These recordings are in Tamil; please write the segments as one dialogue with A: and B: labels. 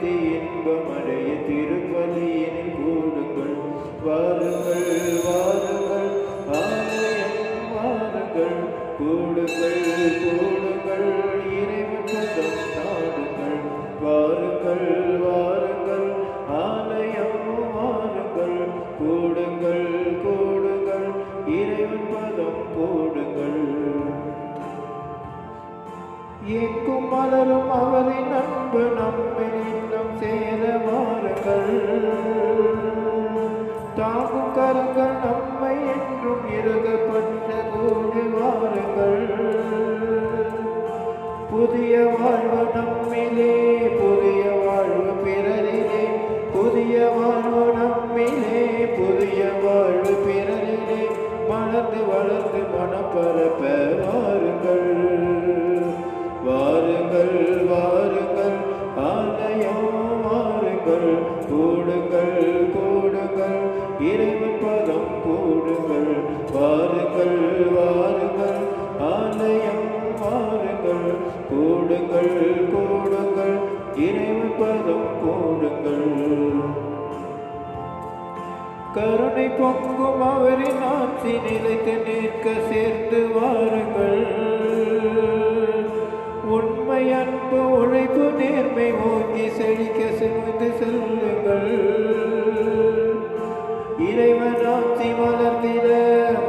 A: அமைதி இன்பமடைய திருப்பலியினில் கூடுங்கள். வாருங்கள் வாருங்கள் ஆலயம் வாருங்கள், கூடுங்கள் கூடுங்கள் இறைவன் பதம் நாடுங்கள். வாருங்கள் வாருங்கள் ஆலயம் வாருங்கள், கூடுங்கள் கூடுங்கள் இறைவன் பதம் போடுங்கள். எங்கும் மலரும் அவரின் அன்பு நம்மில் இன்னும் சேர வாருங்கள். தாங்கும் கரங்கள் நம்மை என்றும் இறுகப்பட்ட கூடி வாருங்கள். புதிய வாழ்வு நம்மிலே, புதிய வாழ்வு பிறரிலே, புதிய வாழ்வு நம்மிலே, புதிய வாழ்வு பிறரிலே, மலர்ந்து வளர்ந்து மனம் பரப்ப வாருங்கள். வாருங்கள் வாருங்கள் ஆலயம் வாருங்கள், கூடுங்கள் கூடுங்கள் இறைவன் பதம் கூடுங்கள். வாருங்கள் வாருங்கள் ஆலயம் வாருங்கள், கூடுங்கள் கூடுங்கள் இறைவன் பதம் கூடுங்கள். கருணை பொங்கும் அவரின் ஆட்சி நிலைத்து நிற்க சேர்த்து வாருங்கள். உண்மை அன்பு உழைப்பு நேர்மை ஓங்கி செழிக்க சென்று செல்லுங்கள். இறைவன் ஆட்சி மலர்ந்திட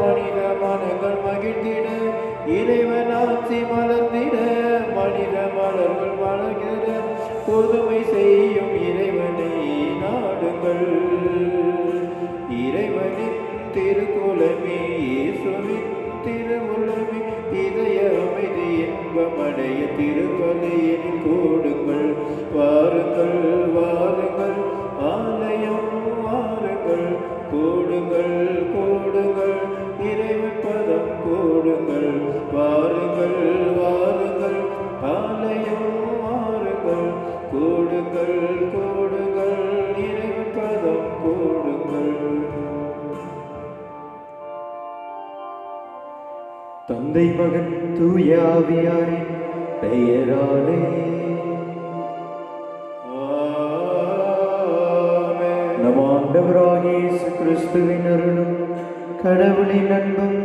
A: மனித மனங்கள் மகிழ்ந்திட, இறைவன் ஆட்சி மலர்ந்திட மனித மலர்கள் மலர்ந்திட, பொதுமை செய்யும் இறைவனை நாடுங்கள். இறைவனின் திருக்குலமே இயேசுவின் திருவுலமே, இதய அமைதி இன்பமடைய திருப்பலியினில் கூடுங்கள். வாருங்கள் வாருங்கள் ஆலயம் வாருங்கள், கூடுங்கள் கூடுங்கள் இறைவன் பதம் கூடுங்கள். வாருங்கள் வாருங்கள் ஆலயம் வாருங்கள், கூடுங்கள் கூடுங்கள் இறைவன் பதம் கூடுங்கள்.
B: தந்தை மகன் தூய ஆவியாரின் பெயராலே நம் ஆண்டவராகிய இயேசு கிறிஸ்துவின் அருளும் கடவுளின் அன்பும்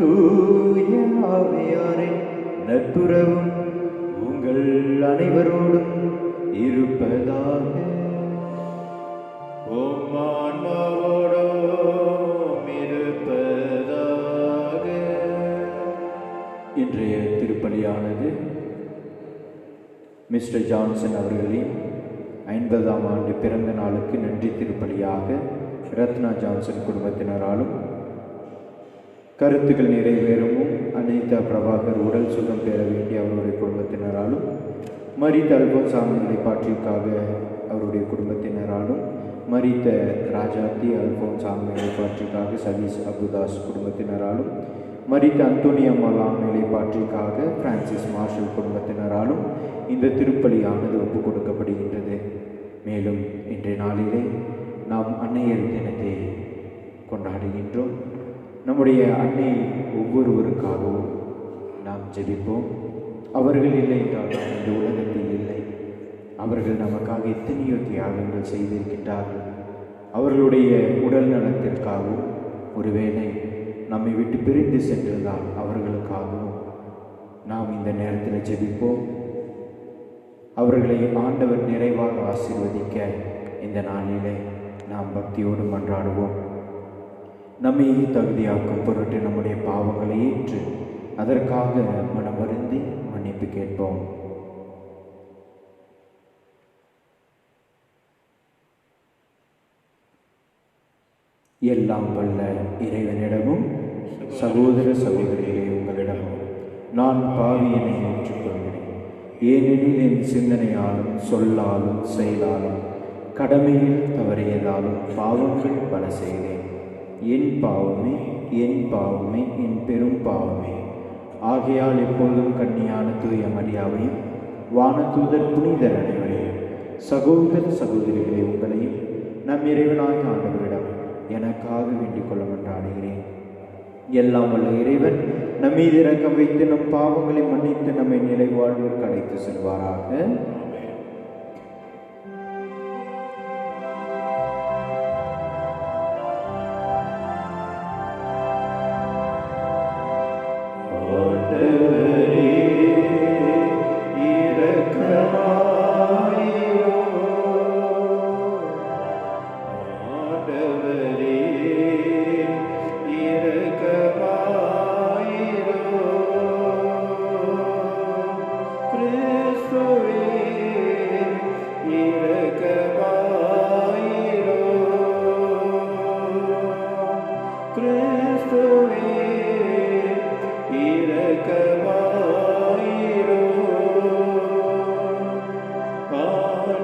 B: தூய ஆவியாரின் நட்புறவும் உங்கள் அனைவரோடும் இருப்பதாக. இன்றைய திருப்பலியானது மிஸ்டர் ஜான்சன் அவர்களின் 50ஆம் ஆண்டு பிறந்த நாளுக்கு நன்றி திருப்பலியாக ரத்னா ஜான்சன் குடும்பத்தினராலும், கருத்துக்கள் நிறைவேறவும் அனிதா பிரபாகர் உடல் சுகம் பெற வேண்டிய அவருடைய குடும்பத்தினராலும், மரித்த அல்போன்ஸ் ஆமநிலை பாற்றிற்காக அவருடைய குடும்பத்தினராலும், மரித்த ராஜாத்தி அல்போன்ஸ் ஆமநிலை பாற்றிற்காக சதீஷ் அபுதாஸ் குடும்பத்தினராலும், மரித்த அந்தோனியம்மாள் ஆமநிலை பாற்றிற்காக பிரான்சிஸ் மார்ஷல் குடும்பத்தினராலும் இந்த திருப்பலியானது ஒப்புக் கொடுக்கப்படுகின்றது. மேலும் இன்றைய நாளிலே நாம் அன்னையர் தினத்தை கொண்டாடுகின்றோம். நம்முடைய அன்னை ஒவ்வொருவருக்காகவும் நாம் ஜெபிப்போம். அவர்கள் இல்லை என்றால் நாம் இந்த உலகத்தில் இல்லை. அவர்கள் நமக்காக எத்தனையோ தியாகங்கள் செய்திருக்கின்றார்கள். அவர்களுடைய உடல் நலத்திற்காகவும், ஒருவேளை நம்மை விட்டு பிரிந்து சென்றிருந்தால் அவர்களுக்காகவும் நாம் இந்த நேரத்தில் ஜெபிப்போம். அவர்களை ஆண்டவர் நிறைவாக ஆசீர்வதிக்க இந்த நாளிலே நாம் பக்தியோடு மன்றாடுவோம். நம்மை தகுதியாக்கும் பொருட்டு நம்முடைய பாவங்களை ஏற்று அதற்காக மனம் வருந்தி மன்னிப்பு கேட்போம். எல்லாம் வல்ல இறைவனிடமும் சகோதர சகோதரிகளே உங்களிடமும் நான் பாவியனை ஏற்றுக்கொள்கிறேன். ஏனெனில் என் சிந்தனையாலும் சொல்லாலும் செயலாலும் கடமையில் தவறியதாலும் பாவங்கள் பல செய்தேன். என் பாவமே என் பாவமே என் பெரும் பாவமே. ஆகையால் எப்பொழுதும் கன்னியான தூய மரியாவையும் வானதூதர் புனிதர் அனைவரையும் சகோதர சகோதரிகளை உங்களையும் நம் இறைவனாகிய ஆண்டவரிடம் எனக்காக வேண்டிக் கொள்ள மன்றாடுகிறேன். எல்லாம் வல்ல இறைவன் நம் மீது இரக்கம் வைத்து நம் பாவங்களை மன்னித்து நம்மை நிலை வாழ்விற்கு அழைத்து செல்வாராக.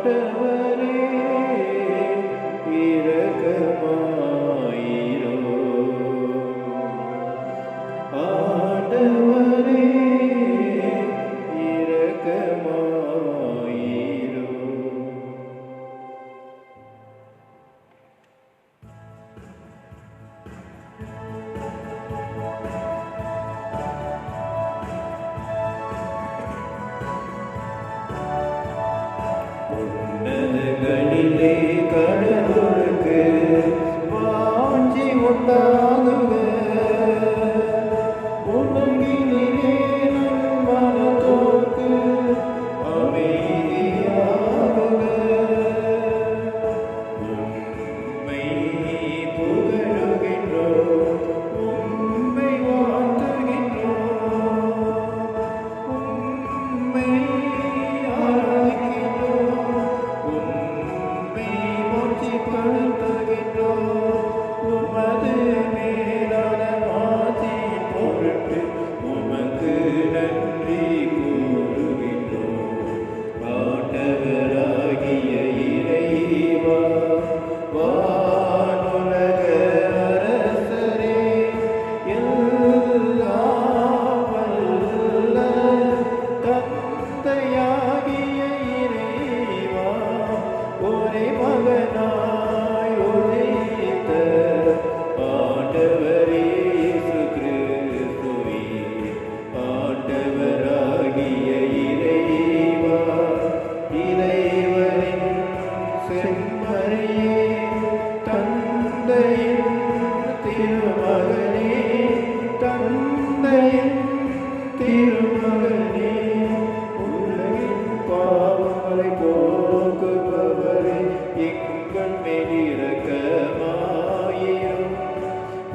A: ஆண்டவரே இரக்கமாயிரும். உன்னதங்களிலே கடவுளுக்கு வாஞ்சி உண்டாகுக. உலகினிலே நம் மனத்தோர்க்கு அமைதியாகுக. உம்மை புகழுகின்றோம், உம்மை வாழ்த்துகின்றோம், உம்மை ஆராதிக்கின்றோம், உம்மை போற்றிப்படுத்துகின்றோம். உமது மேலான ஆட்சியின் பொருட்டு உமக்கு நன்றி கூறுகின்றோம். ஆண்டவராகிய இறைவா, வானுலக அரசரே, எல்லாம் வல்ல தந்தையாகிய இறைவா, ஒரே மகனாய் உதித்த ஆண்டவரே இயேசு கிறிஸ்துவே, ஆண்டவராகிய இறைவா, இறைவனின் செம்மறியே, தந்தையின் திருமகனே, தந்தையின் திருமகனே, உலகின் பாவங்களை போக்குபவரே, எங்கள் மேல் இரக்கமாயிரும்.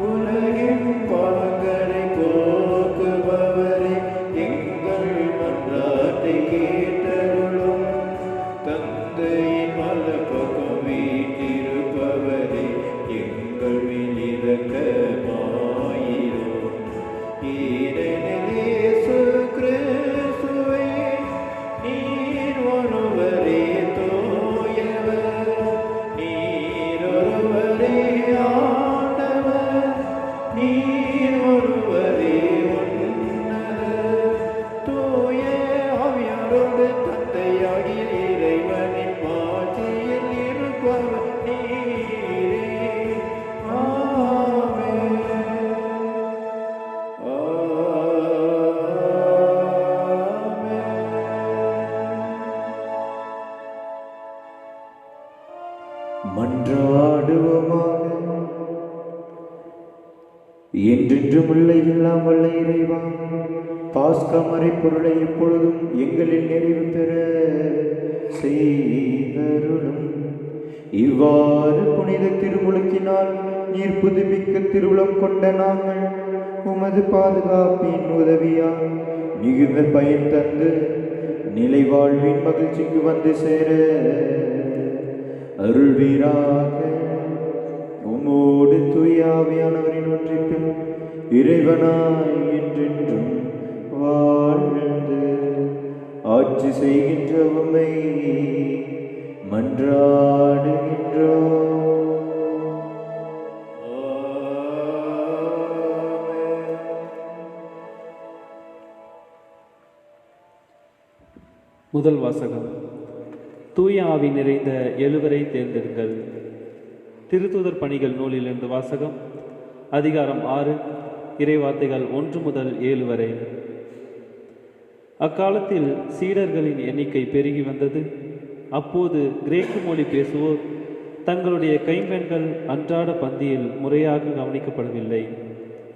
A: உலகின் பாவங்களை போக்குபவரே, எங்கள் மன்றாட்டை கேட்டருளும். தந்தையின் வலப்பக்கம் வீற்றிருப்பவரே, எங்கள் மேல் இரக்கமாயிரும். ஏனெனில் இயேசு கிறிஸ்துவே, நீர் ஒருவரே தூயவர், நீர் ஒருவரே ஆண்டவர், நீர் ஒருவரே உன்னதர். தூய ஆவியாரோடு தந்தையாகிய இறைவனின் ஆட்சியில் இருப்பவர் நீரே. ஆமென்.
B: மன்றாடுவோமாக. என்றென்றும் உள்ள எல்லாம் வல்ல இறைவா, பாஸ்கா மறைப்பொருளை எப்பொழுதும் எங்களில் நிறைவு பெற செய்தருளும். இவ்வாறு புனித திருமுழுக்கினால் நீர் புதுப்பிக்க திருவுளம் கொண்ட நாங்கள் உமது பாதுகாப்பின் உதவியால் மிகுந்த பயன் தந்து நிலை வாழ்வின் மகிழ்ச்சிக்கு வந்து சேர அருள்வீராக. உமோடு தூய ஆவியானவரின் ஒன்றிப்பில் இறைவனாய் என்றென்றும் வாழ்ந்து ஆட்சி செய்கின்ற உம்மை மன்றாடுகின்றோம்.
C: முதல் வாசகம். தூய ஆவி நிறைந்த எழுவரை தேர்ந்தெடுங்கள். திருத்தூதர் பணிகள் நூலிலிருந்து வாசகம். அதிகாரம் 6, இறைவார்த்தைகள் 1 முதல் 7 வரை. அக்காலத்தில் சீடர்களின் எண்ணிக்கை பெருகி வந்தது. அப்போது கிரேக்கு மொழி பேசுவோர் தங்களுடைய கைம்பெண்கள் அன்றாட பந்தியில் முறையாக கவனிக்கப்படவில்லை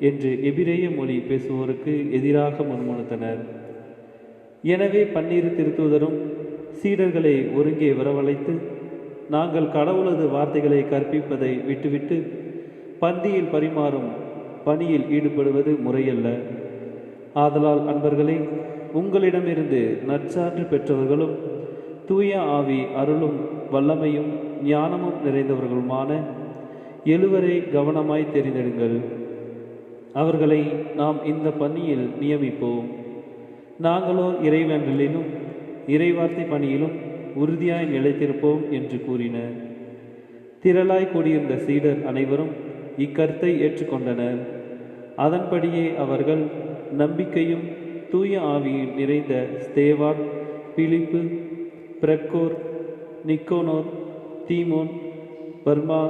C: என்று எபிரேய மொழி பேசுவோருக்கு எதிராக முன்மொழிந்தனர். எனவே 12 திருத்தூதரும் சீடர்களை ஒருங்கே வரவழைத்து, நாங்கள் கடவுளது வார்த்தைகளை கற்பிப்பதை விட்டுவிட்டு பந்தியில் பரிமாறும் பணியில் ஈடுபடுவது முறையல்ல. ஆதலால் அன்பர்களே, உங்களிடமிருந்து நற்சான்று பெற்றவர்களும் தூய ஆவி அருளும் வல்லமையும் ஞானமும் நிறைந்தவர்களுமான எழுவரை கவனமாய் தெரிந்தெடுங்கள். அவர்களை நாம் இந்த பணியில் நியமிப்போம். நாங்களோ இறைவேண்டலிலும் இறைவார்த்தை பணியிலும் உறுதியாய் நிலைத்திருப்போம் என்று கூறினர். திரளாய் கூடியிருந்த சீடர் அனைவரும் இக்கருத்தை ஏற்றுக்கொண்டனர். அதன்படியே அவர்கள் நம்பிக்கையும் தூய ஆவியில் நிறைந்த ஸ்தேவான், பிலிப்பு, பிரக்கோர், நிக்கோனோர், தீமோன், பர்மா,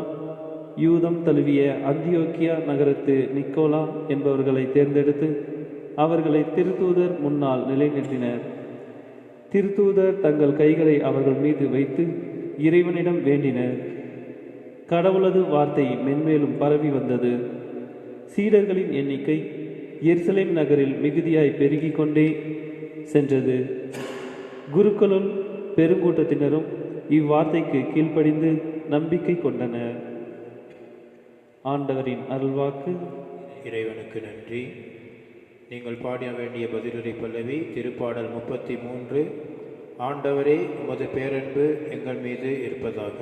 C: யூதம் தழுவிய அந்தியோக்கியா நகரத்து நிக்கோலா என்பவர்களை தேர்ந்தெடுத்து அவர்களை திருத்தூதர் முன்னால் நிலைநிறுத்தினர். திருத்தூதர் தங்கள் கைகளை அவர்கள் மீது வைத்து இறைவனிடம் வேண்டினர். கடவுளது வார்த்தை மென்மேலும் பரவி வந்தது. சீடர்களின் எண்ணிக்கை எருசலேம் நகரில் மிகுதியாய் பெருகிக் கொண்டே சென்றது. குருக்களும் பெருங்கூட்டத்தினரும் இவ்வார்த்தைக்கு கீழ்ப்படிந்து நம்பிக்கை கொண்டனர். ஆண்டவரின் அருள்வாக்கு.
A: இறைவனுக்கு நன்றி. நீங்கள் பாட வேண்டிய பதிலுரை பல்லவி திருப்பாடல் 33. ஆண்டவரே, உமது பேரன்பு எங்கள் மீது இருப்பதாக.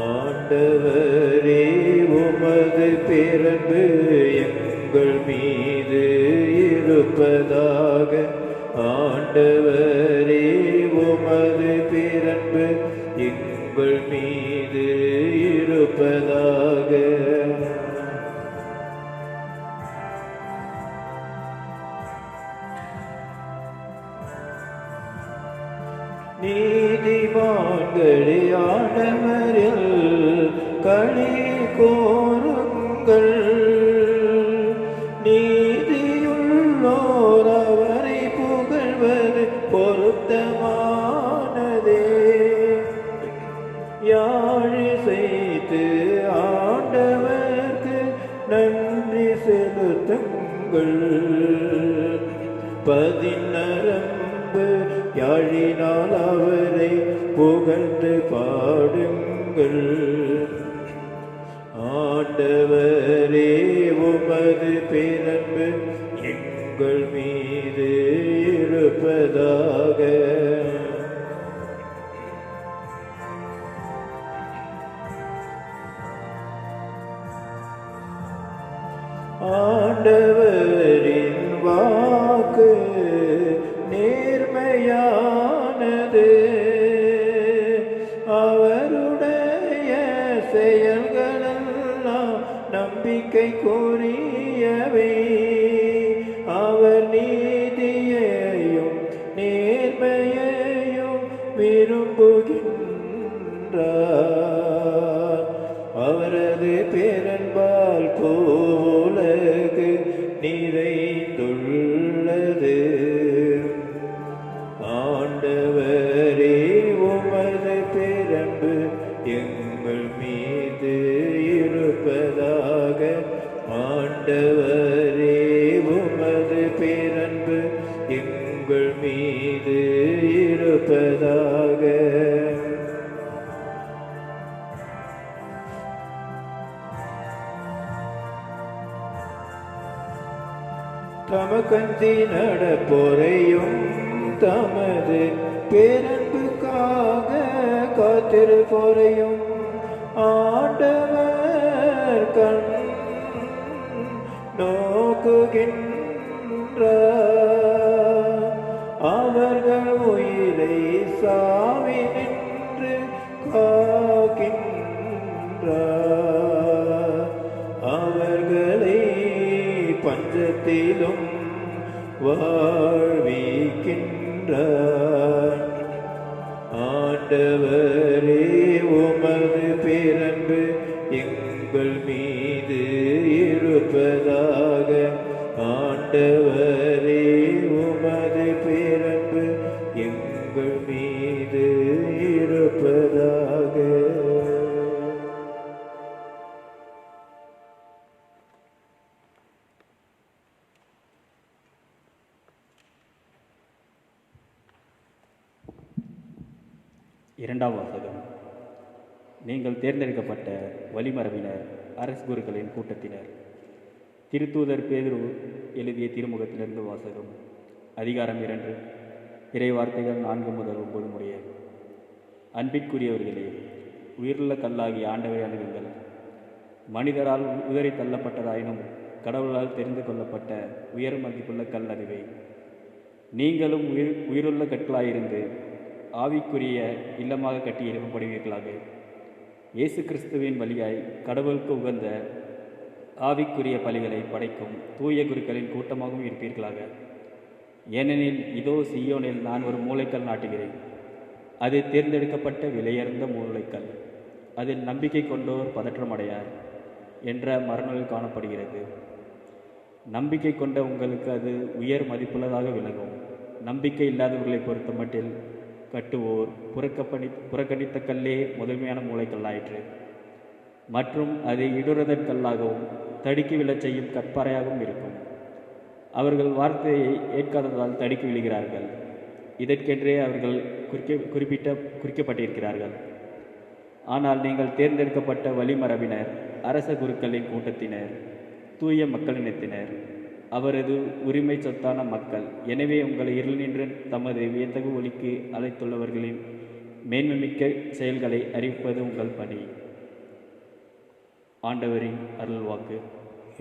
A: ஆண்டவரே, உமது பேரன்பு எங்கள் மீது இருப்பதாக. ஆண்டவரே, உமது பேரன்பு எங்கள் மீது இருப்பதாக. நீதிமான்களே, ஆண்டவரில் களி கோருங்கள். நீதியுள்ளோர் அவரை புகழ்வது பொருத்தமானதே. யாழ் செய்து ஆண்டவர்க்கு நன்றி செலுத்துங்கள். பதினரம்பு யாழினால் அவரை புகழ்ந்து பாடுங்கள். ஆண்டவரே, உமது பேரன்பு எங்கள் மீது இருப்பதாக. ஆண்டவரின் வாக்கு நேர்மையானது. அவருடைய செயல்களெல்லாம் நம்பிக்கைக்குரியவை. அவர் நீதியையும் நேர்மையையும் விரும்புகின்றார். அவரது பேரன்பால் பூவுலகு நிறைந்துள்ளது. ஆண்டவரே, உமது பேரன்பு எங்கள் மீது இருப்பதாக. ஆண்டவரே, உமது பேரன்பு எங்கள் மீது இருப்பதாக. தமக்கஞ்சி நடப்போரையும் தமது பேரன்புக்காக காத்திருப்போரையும் ஆண்டவர் கண் நோக்குகின்றார். அவர்கள் உயிரை சாவினின்று காக்கின்றார். அவர்களை பஞ்சத்திலும் வாழ்விக்கின்றார். ஆண்டவரே, உமது பேரன்பு எங்கள் மீது இருப்பதாக. ஆண்டவரே, உமது பேரன்பு எங்கள் மீது இருப்பதாக.
D: இரண்டாம் வாசகம். நீங்கள் தேர்ந்தெடுக்கப்பட்ட வழிமரபினர், அரசு குருக்களின் கூட்டத்தினர். திருத்தூதர் பேதுரு எழுதிய திருமுகத்திலிருந்து வாசகம். அதிகாரம் 2. இறை வார்த்தைகள் 4 முதல் 9 முடிய. அன்பிற்குரியவர்களே, உயிருள்ள கல்லாகி ஆண்டவரை அணுகுங்கள். மனிதரால் உதறி தள்ளப்பட்டதாயினும் கடவுளால் தெரிந்து கொள்ளப்பட்ட உயர் மதிப்புள்ள கல் அதுவே. நீங்களும் உயிருள்ள கற்களாயிருந்து ஆவிக்குரிய இல்லமாக கட்டி எழுப்பப்படுவீர்களாக. இயேசு கிறிஸ்துவின் வழியாய் கடவுளுக்கு உகந்த ஆவிக்குரிய பலிகளை படைக்கும் தூய குருக்களின் கூட்டமாகவும் இருப்பீர்களாக. ஏனெனில் இதோ சீயோனில் நான் ஒரு மூலைக்கல் நாட்டுகிறேன். அது தேர்ந்தெடுக்கப்பட்ட விலையுயர்ந்த மூலைக்கல். அதில் நம்பிக்கை கொண்டோர் பதற்றமடையார் என்ற மரநூலில் காணப்படுகிறது. நம்பிக்கை கொண்ட உங்களுக்கு அது உயர் மதிப்புள்ளதாக விளங்கும். நம்பிக்கை இல்லாதவர்களை பொறுத்த மட்டில் கட்டுவோர் புறக்கணித்த கல்லே முதன்மையான மூளைக்கல்லாயிற்று. மற்றும் அதை இடுறதற்கல்லாகவும் தடுக்கி விழச் செய்யும் கற்பாறையாகவும் இருக்கும். அவர்கள் வார்த்தையை ஏற்காததால் தடுக்கி விழுகிறார்கள். இதற்கென்றே அவர்கள் குறிக்கப்பட்டிருக்கிறார்கள். ஆனால் நீங்கள் தேர்ந்தெடுக்கப்பட்ட வழிமரபினர், அரச குருக்களின் கூட்டத்தினர், தூய மக்களினத்தினர், அவரது உரிமை சொத்தான மக்கள். எனவே உங்களை இருள் நின்று தமது வியத்தகு ஒளிக்கு அழைத்துள்ளவர்களின் மேன்மைமிக்க செயல்களை அறிவிப்பது உங்கள் பணி. ஆண்டவரின் அருள்வாக்கு.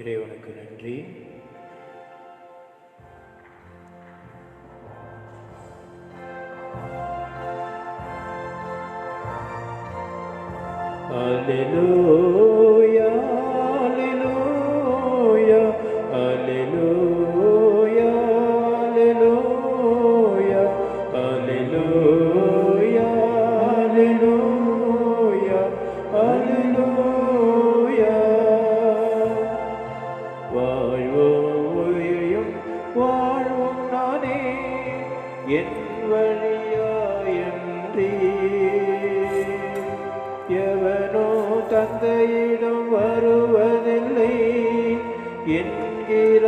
A: இறைவனுக்கு நன்றி. Alleluia, alleluia, alleluia, alleluia, alleluia, alleluia, alleluia. வாழ்வும் உயிரும் வாழ்வும் நானே, என் வழியாயன்றி எவனோ தந்தையிடம் வருவதில்லை என்கிற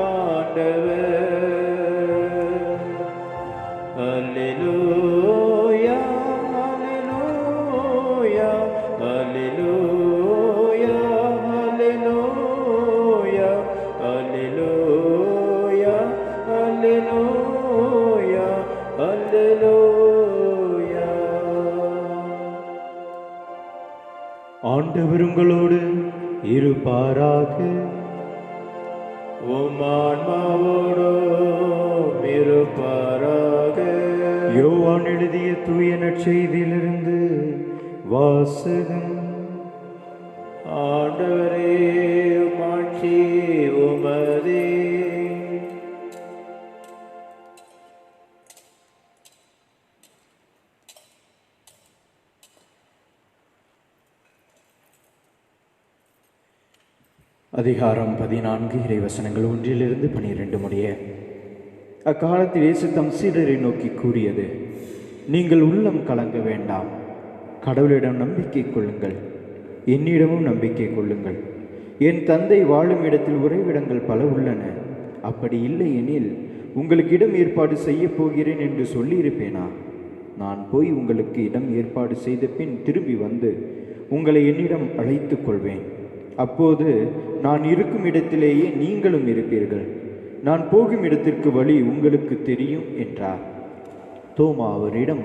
A: ஆண்டவர். அல்லேலூயா, அல்லேலூயா, அல்லேலூயா, அல்லேலூயா, அல்லேலூயா, அல்லேலூயா, அல்லேலூயா. ஆண்டவர் உங்களோடு இருப்பாராக. உம் ஆன்மாவோடும் இருப்பாராக.
B: யோவான் எழுதிய தூய நற்செய்தியிலிருந்து வாசகம்.
A: ஆண்டவரே, மாட்சி உமதே.
B: அதிகாரம் 14 இறைவசனங்கள் 1-12 முடிய. அக்காலத்தில் இயேசு தம் சீடரை நோக்கி கூறியது: நீங்கள் உள்ளம் கலங்க வேண்டாம். கடவுளிடம் நம்பிக்கை கொள்ளுங்கள், என்னிடமும் நம்பிக்கை கொள்ளுங்கள். என் தந்தை வாழும் இடத்தில் உறைவிடங்கள் பல உள்ளன. அப்படி இல்லை எனில் உங்களுக்கு இடம் ஏற்பாடு செய்ய போகிறேன் என்று சொல்லியிருப்பேனா? நான் போய் உங்களுக்கு இடம் ஏற்பாடு செய்த பின் திரும்பி வந்து உங்களை என்னிடம் அழைத்து கொள்வேன். அப்போது நான் இருக்கும் இடத்திலேயே நீங்களும் இருப்பீர்கள். நான் போகும் இடத்திற்கு வழி உங்களுக்கு தெரியும் என்றார். தோமா அவரிடம்,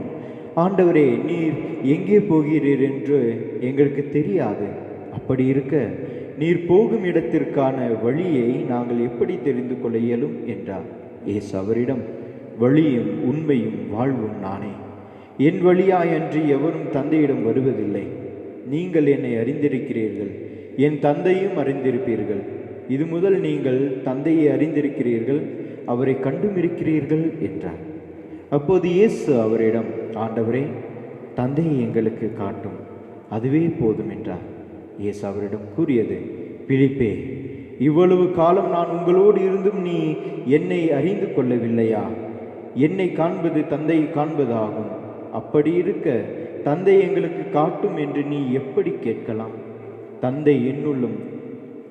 B: ஆண்டவரே, நீர் எங்கே போகிறீர் என்று எங்களுக்கு தெரியாது. அப்படி இருக்க நீர் போகும் இடத்திற்கான வழியை நாங்கள் எப்படி தெரிந்து கொள்ள இயலும் என்றார். இயேசு அவரிடம், வழியும் உண்மையும் வாழ்வும் நானே. என் வழியாயன்றி எவரும் தந்தையிடம் வருவதில்லை. நீங்கள் என்னை அறிந்திருக்கிறீர்கள், என் தந்தையும் அறிந்திருப்பீர்கள். இது முதல் நீங்கள் தந்தையை அறிந்திருக்கிறீர்கள், அவரை கண்டும் இருக்கிறீர்கள் என்றார். அப்போது இயேசு அவரிடம், ஆண்டவரே, தந்தையை எங்களுக்கு காட்டும், அதுவே போதும் என்றார். இயேசு அவரிடம் கூறியது, பிலிப்பே, இவ்வளவு காலம் நான் உங்களோடு இருந்தும் நீ என்னை அறிந்து கொள்ளவில்லையா? என்னை காண்பது தந்தையை காண்பதாகும். அப்படி இருக்க தந்தை எங்களுக்கு காட்டும் என்று நீ எப்படி கேட்கலாம்? தந்தை என்னுள்ளும்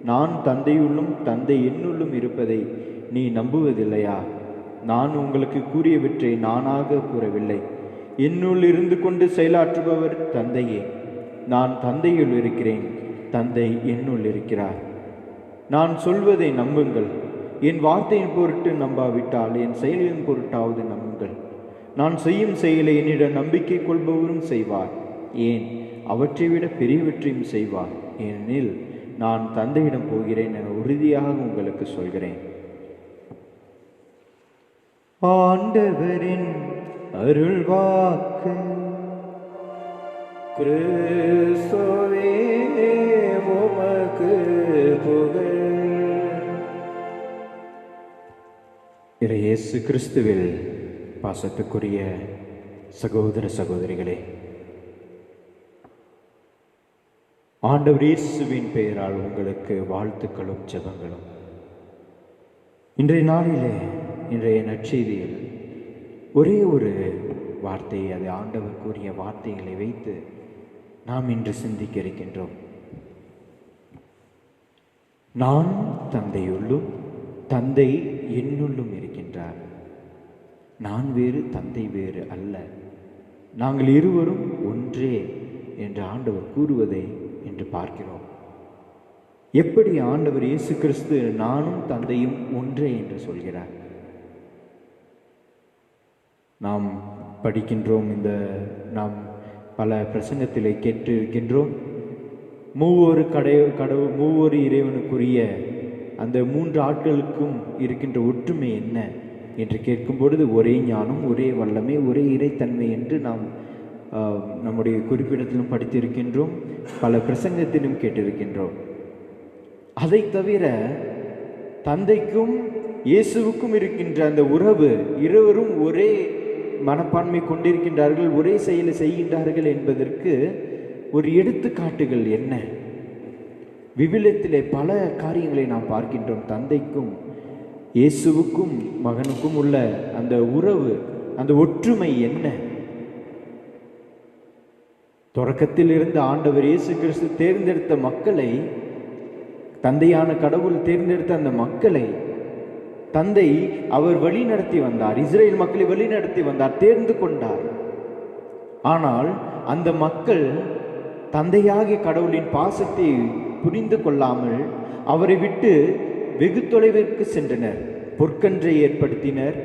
B: நான் தந்தையுள்ளும் தந்தை என்னுள்ளும் இருப்பதை நீ நம்புவதில்லையா? நான் உங்களுக்கு கூறியவற்றை நானாக கூறவில்லை. என்னுள் இருந்து கொண்டு செயலாற்றுபவர் தந்தையே. நான் தந்தையுள் இருக்கிறேன், தந்தை என்னுள் இருக்கிறார். நான் சொல்வதை நம்புங்கள். என் வார்த்தையின் பொருட்டு நம்பாவிட்டால் என் செயலின் பொருட்டாவது நம்புங்கள். நான் செய்யும் செயலை என்னிடம் நம்பிக்கை கொள்பவரும் செய்வார். ஏன், அவற்றை விட பெரியவற்றையும் செய்வார். ஏனெனில் நான் தந்தையிடம் போகிறேன் என உறுதியாக உங்களுக்கு சொல்கிறேன். ஆண்டவரின் அருள்வாக்கு.
A: கிறிஸ்துவே உமக்கு புகழ்.
B: இயேசு கிறிஸ்துவில் பாசத்துக்குரிய சகோதர சகோதரிகளே, ஆண்டவர் இயேசுவின் பெயரால் உங்களுக்கு வாழ்த்துக்களும் ஜெபங்களும். இன்றைய நாளிலே, இன்றைய நற்செய்தியில் ஒரே ஒரு வார்த்தை, அது ஆண்டவர் கூறிய வார்த்தைகளை வைத்து நாம் இன்று சிந்திக்க இருக்கின்றோம். நான் தந்தையுள்ளும் தந்தை என்னுள்ளும் இருக்கின்றார். நான் வேறு, தந்தை வேறு அல்ல, நாங்கள் இருவரும் ஒன்றே என்று ஆண்டவர் கூறுவதை என்று பார்க்கிறோம். எப்படி ஆண்டவர் இயேசு கிறிஸ்து நானும் தந்தையும் ஒன்றே என்று சொல்கிறார்? நாம் படிக்கின்றோம், நாம் பல பிரசங்கத்திலே கேட்டு இருக்கின்றோம். மூவொரு இறைவனுக்குரிய அந்த 3 ஆட்களுக்கும் இருக்கின்ற ஒற்றுமை என்ன என்று கேட்கும் பொழுது, ஒரே ஞானம், ஒரே வல்லமை, ஒரே இறைத்தன்மை என்று நாம் நம்முடைய குறிப்பிடத்திலும் படித்திருக்கின்றோம், பல பிரசங்கத்திலும் கேட்டிருக்கின்றோம். அதை தவிர தந்தைக்கும் இயேசுவுக்கும் இருக்கின்ற அந்த உறவு, இருவரும் ஒரே மனப்பான்மை கொண்டிருக்கின்றார்கள், ஒரே செயலை செய்கின்றார்கள் என்பதற்கு ஒரு எடுத்துக்காட்டுகள் என்ன? விவிலியத்திலே பல காரியங்களை நாம் பார்க்கின்றோம். தந்தைக்கும் இயேசுவுக்கும் மகனுக்கும் உள்ள அந்த உறவு, அந்த ஒற்றுமை என்ன? தொடக்கத்தில் இருந்த ஆண்டவர் இயேசு கிறிஸ்து தேர்ந்தெடுத்த மக்களை, தந்தையான கடவுள் தேர்ந்தெடுத்த அந்த மக்களை தந்தை அவர் வழி நடத்தி வந்தார். இஸ்ரேல் மக்களை வழி நடத்தி வந்தார், தேர்ந்து கொண்டார். ஆனால் அந்த மக்கள் தந்தையாகிய கடவுளின் பாசத்தை புரிந்து கொள்ளாமல் அவரை விட்டு வெகு தொலைவிற்கு சென்றனர். பொற்கன்றை ஏற்படுத்தினர்,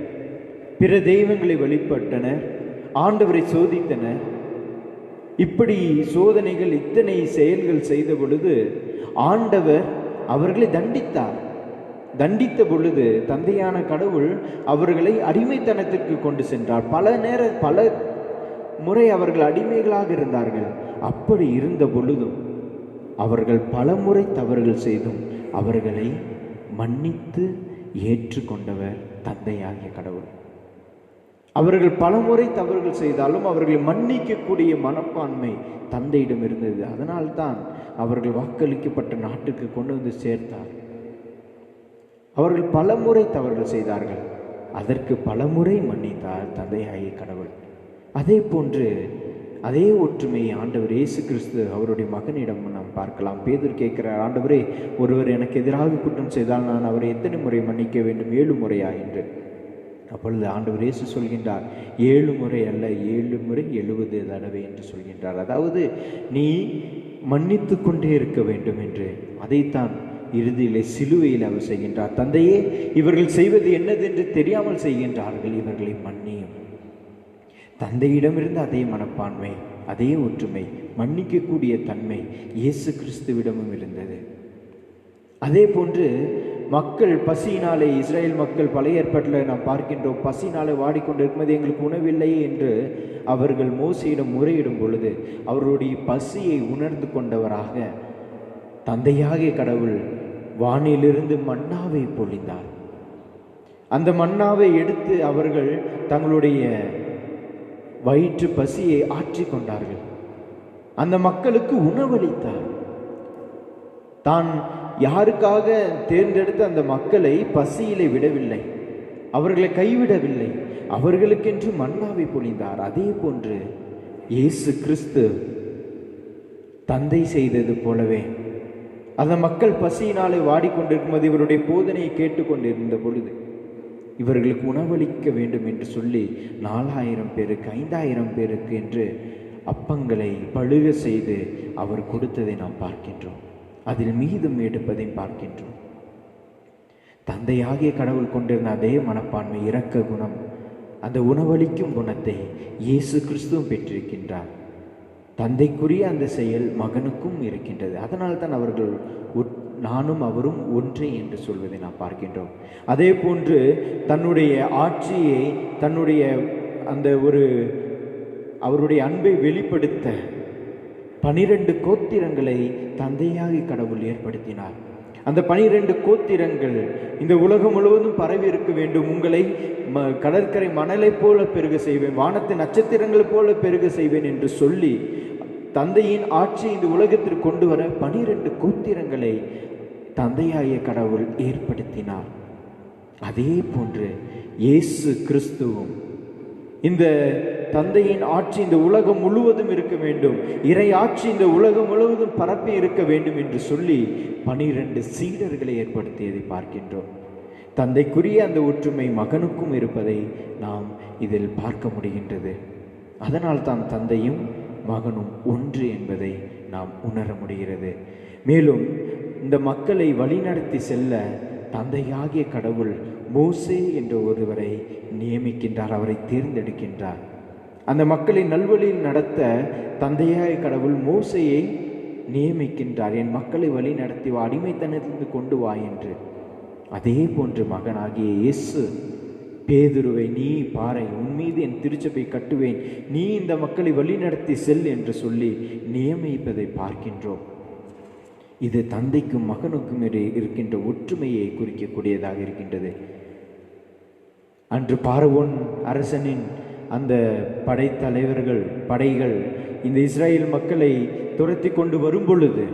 B: பிற தெய்வங்களை வழிபட்டனர், ஆண்டவரை சோதித்தனர். இப்படி சோதனைகள், இத்தனை செயல்கள் செய்த பொழுது ஆண்டவர் அவர்களை தண்டித்தார். தண்டித்த பொழுது தந்தையான கடவுள் அவர்களை அடிமைத்தனத்திற்கு கொண்டு சென்றார். பல முறை அவர்கள் அடிமைகளாக இருந்தார்கள். அப்படி இருந்த பொழுதும் அவர்கள் பல முறை தவறுகள் செய்தும் அவர்களை மன்னித்து ஏற்றுக்கொண்டவர் தந்தையாகிய கடவுள். அவர்கள் பல முறை தவறுகள் செய்தாலும் அவர்களை மன்னிக்கக்கூடிய மனப்பான்மை தந்தையிடம் இருந்தது. அதனால்தான் அவர்கள் வாக்களிக்கப்பட்ட நாட்டுக்கு கொண்டு வந்து சேர்த்தார். அவர்கள் பல முறை தவறுகள் செய்தார்கள், அதற்கு பல முறை மன்னித்தார் தந்தையாகிய கடவுள். அதே போன்று அதே ஒற்றுமையை ஆண்டவர் இயேசு கிறிஸ்து அவருடைய மகனிடம் நாம் பார்க்கலாம். பேதுரு கேட்கிறார், ஆண்டவரே, ஒருவர் எனக்கு எதிராக குற்றம் செய்தால் நான் அவரை எத்தனை முறை மன்னிக்க வேண்டும்? 7 முறையா என்று. அப்பொழுது ஆண்டவர் இயேசு சொல்கின்றார், 7 முறை அல்ல, 7 முறை 70 தடவை என்று சொல்கின்றார். அதாவது நீ மன்னித்து கொண்டே இருக்க வேண்டும் என்று. அதைத்தான் இறுதியிலே சிலுவையில் அவர் செய்கின்றார். தந்தையே, இவர்கள் செய்வது என்னதென்று தெரியாமல் செய்கின்றார்கள், இவர்களை மன்னியும். தந்தையிடமிருந்து அதே மனப்பான்மை, அதே ஒற்றுமை, மன்னிக்கக்கூடிய தன்மை இயேசு கிறிஸ்துவிடமும் இருந்தது. அதே போன்று மக்கள் பசியினாலே, இஸ்ரேல் மக்கள் பழைய ஏற்பாட்டில் நாம் பார்க்கின்றோம், பசியினாலே வாடிக்கொண்டிருக்கும்போது எங்களுக்கு உணவில்லை என்று அவர்கள் மோசேயிடம் முறையிடும் பொழுது அவருடைய பசியை உணர்ந்து கொண்டவராக தந்தையாகிய கடவுள் வானிலிருந்து மன்னாவை பொழிந்தார். அந்த மன்னாவை எடுத்து அவர்கள் தங்களுடைய வயிற்று பசியை ஆற்றிக் கொண்டார்கள். அந்த மக்களுக்கு உணவளித்தார். தான் யாருக்காக தேர்ந்தெடுத்த அந்த மக்களை பசியிலே விடவில்லை, அவர்களை கைவிடவில்லை, அவர்களுக்கென்று மன்னாவை பொழிந்தார். அதே போன்று இயேசு கிறிஸ்து தந்தை செய்தது போலவே அந்த மக்கள் பசியினாலே வாடிக்கொண்டிருக்கும்போது இவருடைய போதனையை கேட்டுக்கொண்டிருந்த பொழுது இவர்களுக்கு உணவளிக்க வேண்டும் என்று சொல்லி 4000 பேருக்கு 5000 பேருக்கு என்று அப்பங்களை பழுக செய்து அவர் கொடுத்ததை நாம் பார்க்கின்றோம். அதில் மீதம் எடுப்பதையும் பார்க்கின்றோம். தந்தையாகிய கடவுள் கொண்டிருந்த அதே மனப்பான்மை, இரக்க குணம், அந்த உணவளிக்கும் குணத்தை இயேசு கிறிஸ்துவும் பெற்றிருக்கின்றார். தந்தைக்குரிய அந்த செயல் மகனுக்கும் இருக்கின்றது. அதனால் தான் அவர்கள் நானும் அவரும் ஒன்றே என்று சொல்வதை நாம் பார்க்கின்றோம். அதே போன்று தன்னுடைய ஆட்சியை, தன்னுடைய அந்த அவருடைய அன்பை வெளிப்படுத்த 12 கோத்திரங்களை தந்தையாகி கடவுள் ஏற்படுத்தினார். அந்த 12 கோத்திரங்கள் இந்த உலகம் முழுவதும் பரவி இருக்க வேண்டும். உங்களை கடற்கரை மணலை போல பெருக செய்வேன், வானத்து நட்சத்திரங்களை போல பெருக செய்வேன் என்று சொல்லி தந்தையின் ஆட்சி இந்த உலகத்திற்கு கொண்டு வர 12 கோத்திரங்களை தந்தையாகிய கடவுள் ஏற்படுத்தினார். அதே போன்று இயேசு கிறிஸ்துவும் இந்த தந்தையின் ஆட்சி இந்த உலகம் முழுவதும் இருக்க வேண்டும், இறை ஆட்சி இந்த உலகம் முழுவதும் பரப்பி இருக்க வேண்டும் என்று சொல்லி 12 சீடர்களை ஏற்படுத்தியதை பார்க்கின்றோம். தந்தைக்குரிய அந்த ஒற்றுமை மகனுக்கும் இருப்பதை நாம் இதில் பார்க்க முடிகின்றது. அதனால் தான் தந்தையும் மகனும் ஒன்று என்பதை நாம் உணர முடிகிறது. மேலும் இந்த மக்களை வழிநடத்தி செல்ல தந்தையாகிய கடவுள் மோசே என்ற ஒருவரை நியமிக்கின்றார், அவரை தேர்ந்தெடுக்கின்றார். அந்த மக்களை நல்வழியில் நடத்த தந்தையாகிய கடவுள் மோசேயை நியமிக்கின்றார். என் மக்களை வழி நடத்தி அடிமைத்தனத்திலிருந்து கொண்டு வா என்று. அதே போன்று மகனாகிய இயேசு பேதுருவை, நீ பாறை, உன் மீது என் திருச்சபை கட்டுவேன், நீ இந்த மக்களை வழிநடத்தி செல் என்று சொல்லி நியமிப்பதை பார்க்கின்றோம். இது தந்தைக்கும் மகனுக்கும் இருக்கின்ற ஒற்றுமையை குறிக்கக்கூடியதாக இருக்கின்றது. அன்று பார்வோன் அரசனின் அந்த படைகள் இந்த இஸ்ரேல் மக்களை துரத்தி கொண்டு வரும் பொழுது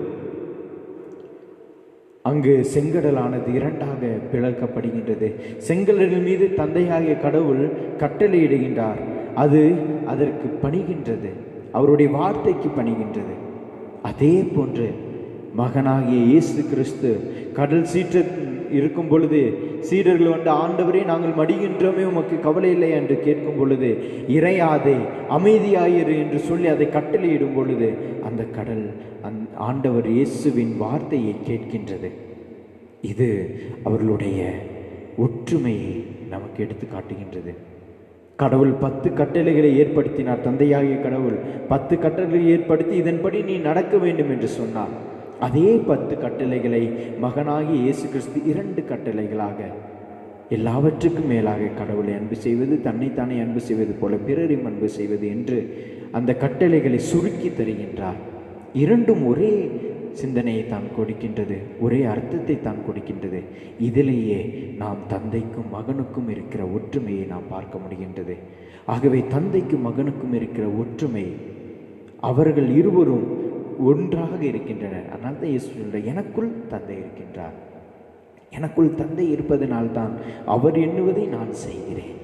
B: அங்கு செங்கடலானது இரண்டாக பிளக்கப்படுகின்றது. செங்கடலின் மீது தந்தையாகிய கடவுள் கட்டளையிடுகின்றார். அது அதற்கு பணிகின்றது, அவருடைய வார்த்தைக்கு பணிகின்றது. அதே போன்று மகனாகிய இயேசு கிறிஸ்து கடல் சீற்ற இருக்கும் பொழுது சீடர்கள் வந்து, ஆண்டவரே நாங்கள் மடிகின்றோமே, உமக்கு கவலை இல்லை என்று கேட்கும் பொழுது, இறையாதே அமைதியாயிரு என்று சொல்லி அதை கட்டளையிடும் பொழுது அந்த கடல் ஆண்டவர் இயேசுவின் வார்த்தையை கேட்கின்றது. இது அவர்களுடைய ஒற்றுமையை நமக்கு எடுத்து காட்டுகின்றது. கடவுள் 10 கட்டளைகளை ஏற்படுத்தினார். தந்தையாகிய கடவுள் 10 கட்டளைகளை ஏற்படுத்தி இதன்படி நீ நடக்க வேண்டும் என்று சொன்னார். அதே 10 கட்டளைகளை மகனாகிய இயேசு கிறிஸ்து 2 கட்டளைகளாக, எல்லாவற்றுக்கும் மேலாக கடவுளை அன்பு செய்வது, தன்னைத்தானே அன்பு செய்வது போல பிறரையும் அன்பு செய்வது என்று அந்த கட்டளைகளை சுருக்கி தருகின்றார். இரண்டும் ஒரே சிந்தனையை தான் கொடுக்கின்றது, ஒரே அர்த்தத்தை தான் கொடுக்கின்றது. இதிலேயே நாம் தந்தைக்கும் மகனுக்கும் இருக்கிற ஒற்றுமையை நாம் பார்க்க முடிகின்றது. ஆகவே தந்தைக்கும் மகனுக்கும் இருக்கிற ஒற்றுமை, அவர்கள் இருவரும் ஒன்றாக இருக்கின்றனர். அதனால் தான் இயேசு சொல்றார், எனக்குள் தந்தை இருக்கின்றார். எனக்குள் தந்தை இருப்பதனால்தான் அவர் எண்ணுவதை நான் செய்கிறேன்.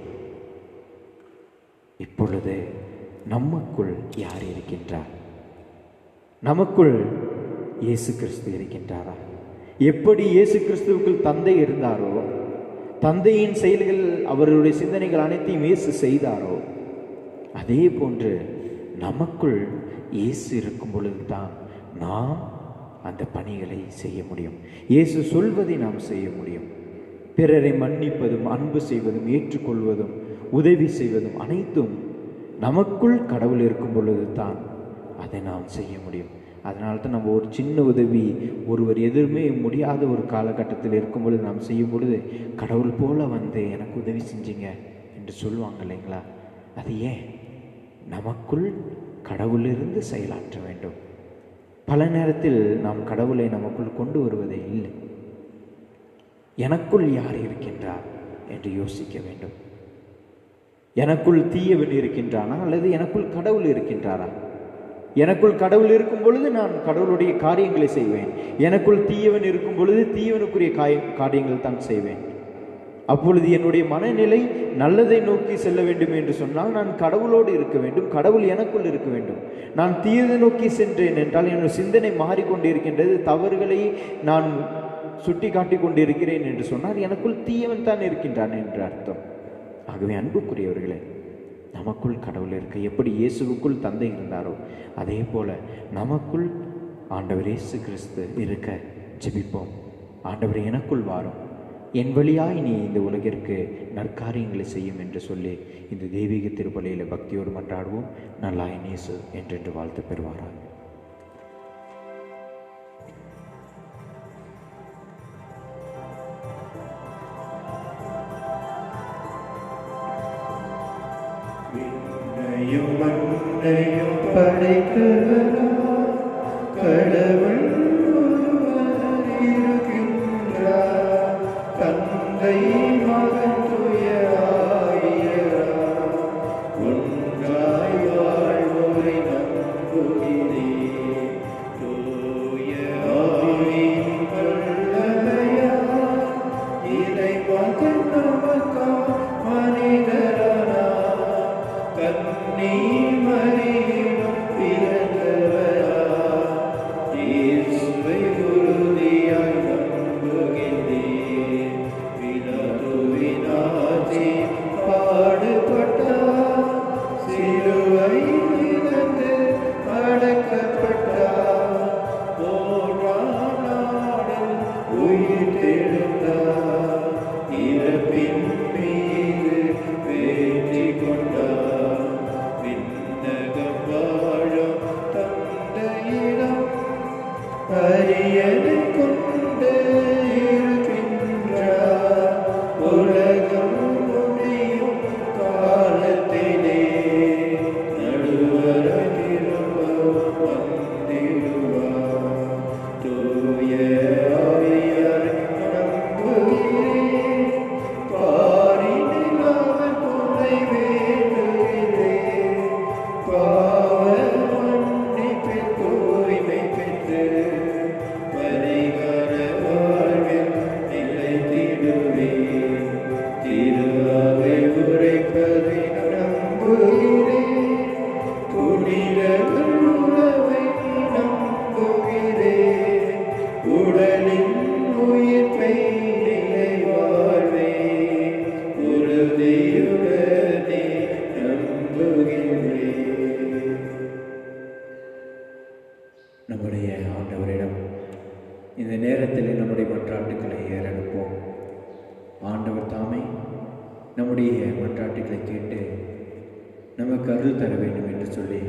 B: இப்பொழுது நமக்குள் யார் இருக்கின்றார்? நமக்குள் இயேசு கிறிஸ்து இருக்கின்றாரா? எப்படி இயேசு கிறிஸ்துவுக்குள் தந்தை இருந்தாரோ, தந்தையின் செயல்கள், அவருடைய சிந்தனைகள் அனைத்தையும் இயேசு செய்தாரோ, அதே போன்று நமக்குள் இயேசு இருக்கும் பொழுதுதான் நாம் அந்த பணிகளை செய்ய முடியும். இயேசு சொல்வதை நாம் செய்ய முடியும். பிறரை மன்னிப்பதும், அன்பு செய்வதும், ஏற்றுக்கொள்வதும், உதவி செய்வதும் அனைத்தும் நமக்குள் கடவுள் இருக்கும் பொழுது தான் அதை நாம் செய்ய முடியும். அதனால்தான் நம்ம ஒரு சின்ன உதவி, ஒருவர் எதுவுமே முடியாத ஒரு காலகட்டத்தில் இருக்கும் பொழுது நாம் செய்யும் பொழுது, கடவுள் போல வந்து எனக்கு உதவி செஞ்சீங்க என்று சொல்லுவாங்க இல்லைங்களா? அது ஏன்? நமக்குள் கடவுளிலிருந்து செயலாற்ற வேண்டும். பல நேரத்தில் நாம் கடவுளை நமக்குள் கொண்டு வருவதே இல்லை. எனக்குள் யார் இருக்கின்றார் என்று யோசிக்க வேண்டும். எனக்குள் தீயவன் இருக்கின்றானா அல்லது எனக்குள் கடவுள் இருக்கின்றாரா? எனக்குள் கடவுள் இருக்கும் பொழுது நான் கடவுளுடைய காரியங்களை செய்வேன். எனக்குள் தீயவன் இருக்கும் பொழுது தீயவனுக்குரிய காரியங்கள் தான் செய்வேன். அப்பொழுது என்னுடைய மனநிலை நல்லதை நோக்கி செல்ல வேண்டும் என்று சொன்னால் நான் கடவுளோடு இருக்க வேண்டும், கடவுள் எனக்குள் இருக்க வேண்டும். நான் தீயதை நோக்கி சென்றேன் என்றால் என்னுடைய சிந்தனை மாறிக்கொண்டிருக்கின்றது, தவறுகளை நான் சுட்டி காட்டி கொண்டிருக்கிறேன் என்று சொன்னால் எனக்குள் தீயவன் தான் இருக்கின்றான் என்று அர்த்தம். ஆகவே அன்புக்குரியவர்களே, நமக்குள் கடவுள் இருக்க, எப்படி இயேசுவுக்குள் தந்தை இருந்தாரோ அதே போல நமக்குள் ஆண்டவர் இயேசு கிறிஸ்து இருக்க ஜெபிப்போம். ஆண்டவர் எனக்குள் வாரும், என் வழியாய் நீ இந்த உலகிற்கு நற்காரியங்களை செய்யும் என்று சொல்லி இந்த தெய்வீக திருப்பலியில் பக்தியோடு மன்றாடுவோம். நல்லாய் நேசு என்றென்று வாழ்த்து பெறுவாராக.
A: விண்ணையும் மண்ணையும் படைத்தவராம் கடவுள் ஒருவர் இருக்கின்றார். தந்தை மகன் தூய ஆவியார் ஒன்றாய் வாழ்வோரை நம்புகிறேன். தூய ஆவியின் வல்லமையால் இறைமகன் நமக்காய் மனிதரானார். கன்னி மரியிடம் பிறந்தவராம் இயேசுவை உறுதியாய் நம்புகின்றேன். பிலாத்துவின் ஆட்சியில் பாடுபட்டார், சிலுவையில் இறந்து அடக்கப்பட்டார். மூன்றாம் நாளில் உயிர்த்தெழுந்தார், இறப்பின் மீது வெற்றி கொண்டார். விண்ணகம் வாழும் தந்தையிடம் அரியணை கொண்டு இருக்கின்றார். உலகம் முடியும் காலத்திலே நடுவராய் திரும்பவும் வந்திடுவார். தூய ஆவியாரை நம்புகிறேன், பாரினில் அவர் துணை வேண்டுகிறேன். பாவ மன்னிப்பின் தூய்மை பெற்று பரிகார வாழ்வில் நிலைத்திடுவேன். திரு அவை உரைப்பதை நம்புகிறேன், புனிதர்கள் உறவை நம்புகிறேன். உடலின் உயிர்ப்பை நிலை வாழ்வே உறுதியுடனே நம்புகிறேன். நம்முடைய ஆண்டவரிடம் இந்த நேரத்தில் நம்முடைய மன்றாட்டுக்களை ஏறெடுப்போம். ஆண்டவர் தாமே நம்முடைய மன்றாட்டுக்களை கேட்டு நமக்கு அருள் தர வேண்டும் என்று சொல்லி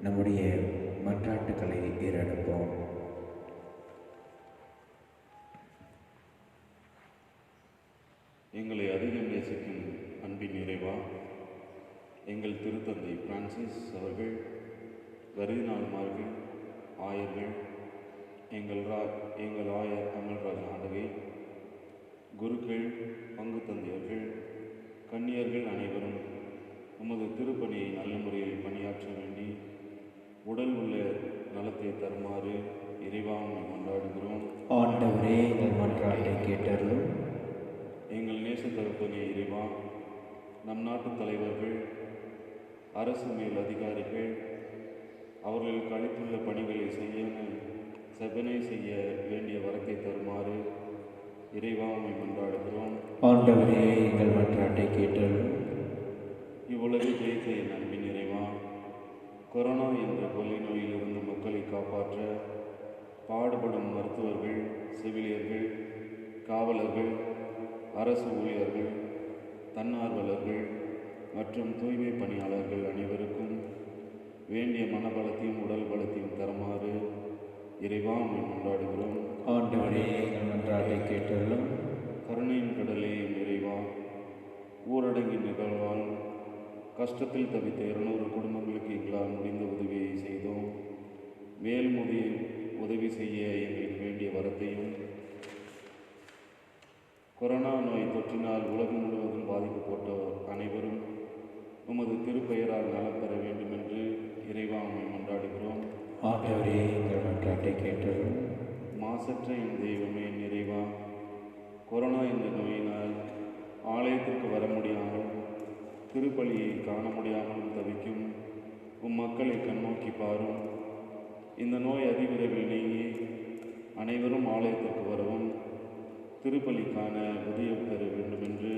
A: நம்முடைய மன்றாட்டுக்களை ஏறெடுப்போம்.
E: எங்களை அதிகம் நேசிக்கும் அன்பின் நிறைவா, எங்கள் திருத்தந்தை பிரான்சிஸ் அவர்கள், கருதினால்மார்கள், ஆயர்கள், எங்கள் ஆயர் அமல்ராஜ் ஆண்டகை, குருக்கள், பங்கு தந்தையர்கள், கன்னியர்கள் அனைவரும் உமது திருப்பணியை நல்ல முறையில் பணியாற்ற வேண்டி உடல் உள்ள நலத்தை தருமாறு இறைவாமை கொண்டாடுகிறோம்.
B: ஆண்டவரே, எங்கள் மன்றாட்டை கேட்டருளும்.
E: எங்கள் நேச தகப்பனே இறைவா, நம் நாட்டு தலைவர்கள், அரசு மேல் அதிகாரிகள் அவர்களுக்கு அளித்துள்ள பணிகளை செய்ய செபனை செய்ய வேண்டிய வரத்தை தருமாறு இறைவாமை கொண்டாடுகிறோம்.
B: ஆண்டவரே, எங்கள் மன்றாட்டை கேட்டருளும்.
E: இவ்வுலகை ஜெயித்த என் அன்பின் இறைவா, கொரோனா என்ற கொள்ளை நோயிலிருந்து மக்களை காப்பாற்ற பாடுபடும் மருத்துவர்கள், செவிலியர்கள், காவலர்கள், அரசு ஊழியர்கள், தன்னார்வலர்கள் மற்றும் தூய்மை பணியாளர்கள் அனைவருக்கும் வேண்டிய மனபலத்தையும் உடல் பலத்தையும் தருமாறு இறைவா உம்மை கொண்டாடுகிறோம்.
B: ஆண்டவரே, எங்கள் மன்றாட்டை கேட்டருளும்.
E: கருணையின் கடலே இறைவா, ஊரடங்கின் நிகழ்வால் கஷ்டத்தில் தவித்த 200 குடும்பங்களுக்கு எங்களால் முடிந்த உதவியை செய்தோம். மேல்முடி உதவி செய்ய எங்களுக்கு வேண்டிய வரத்தையும், கொரோனா நோய் தொற்றினால் உலகம் முழுவதும் பாதிக்கப்பட்டோர் அனைவரும் உமது திருப்பெயரால் நலம் பெற வேண்டும் என்று இறைவா உம்மை கொண்டாடுகிறோம்.
B: ஆண்டவரே, எங்கள் மன்றாட்டை கேட்டருளும்.
E: மாசற்ற என் தெய்வமே இறைவா, கொரோனா என்ற நோயினால் ஆலயத்திற்கு வர முடியாமல், திருப்பலியை காண முடியாமலும் தவிக்கும் உம் மக்களை கண்ணோக்கி பாரும். இந்த நோய் அதிவிரைவில் நீங்கி அனைவரும் ஆலயத்திற்கு வரவும் திருப்பலிக்கான உதவி பெற வேண்டும் என்று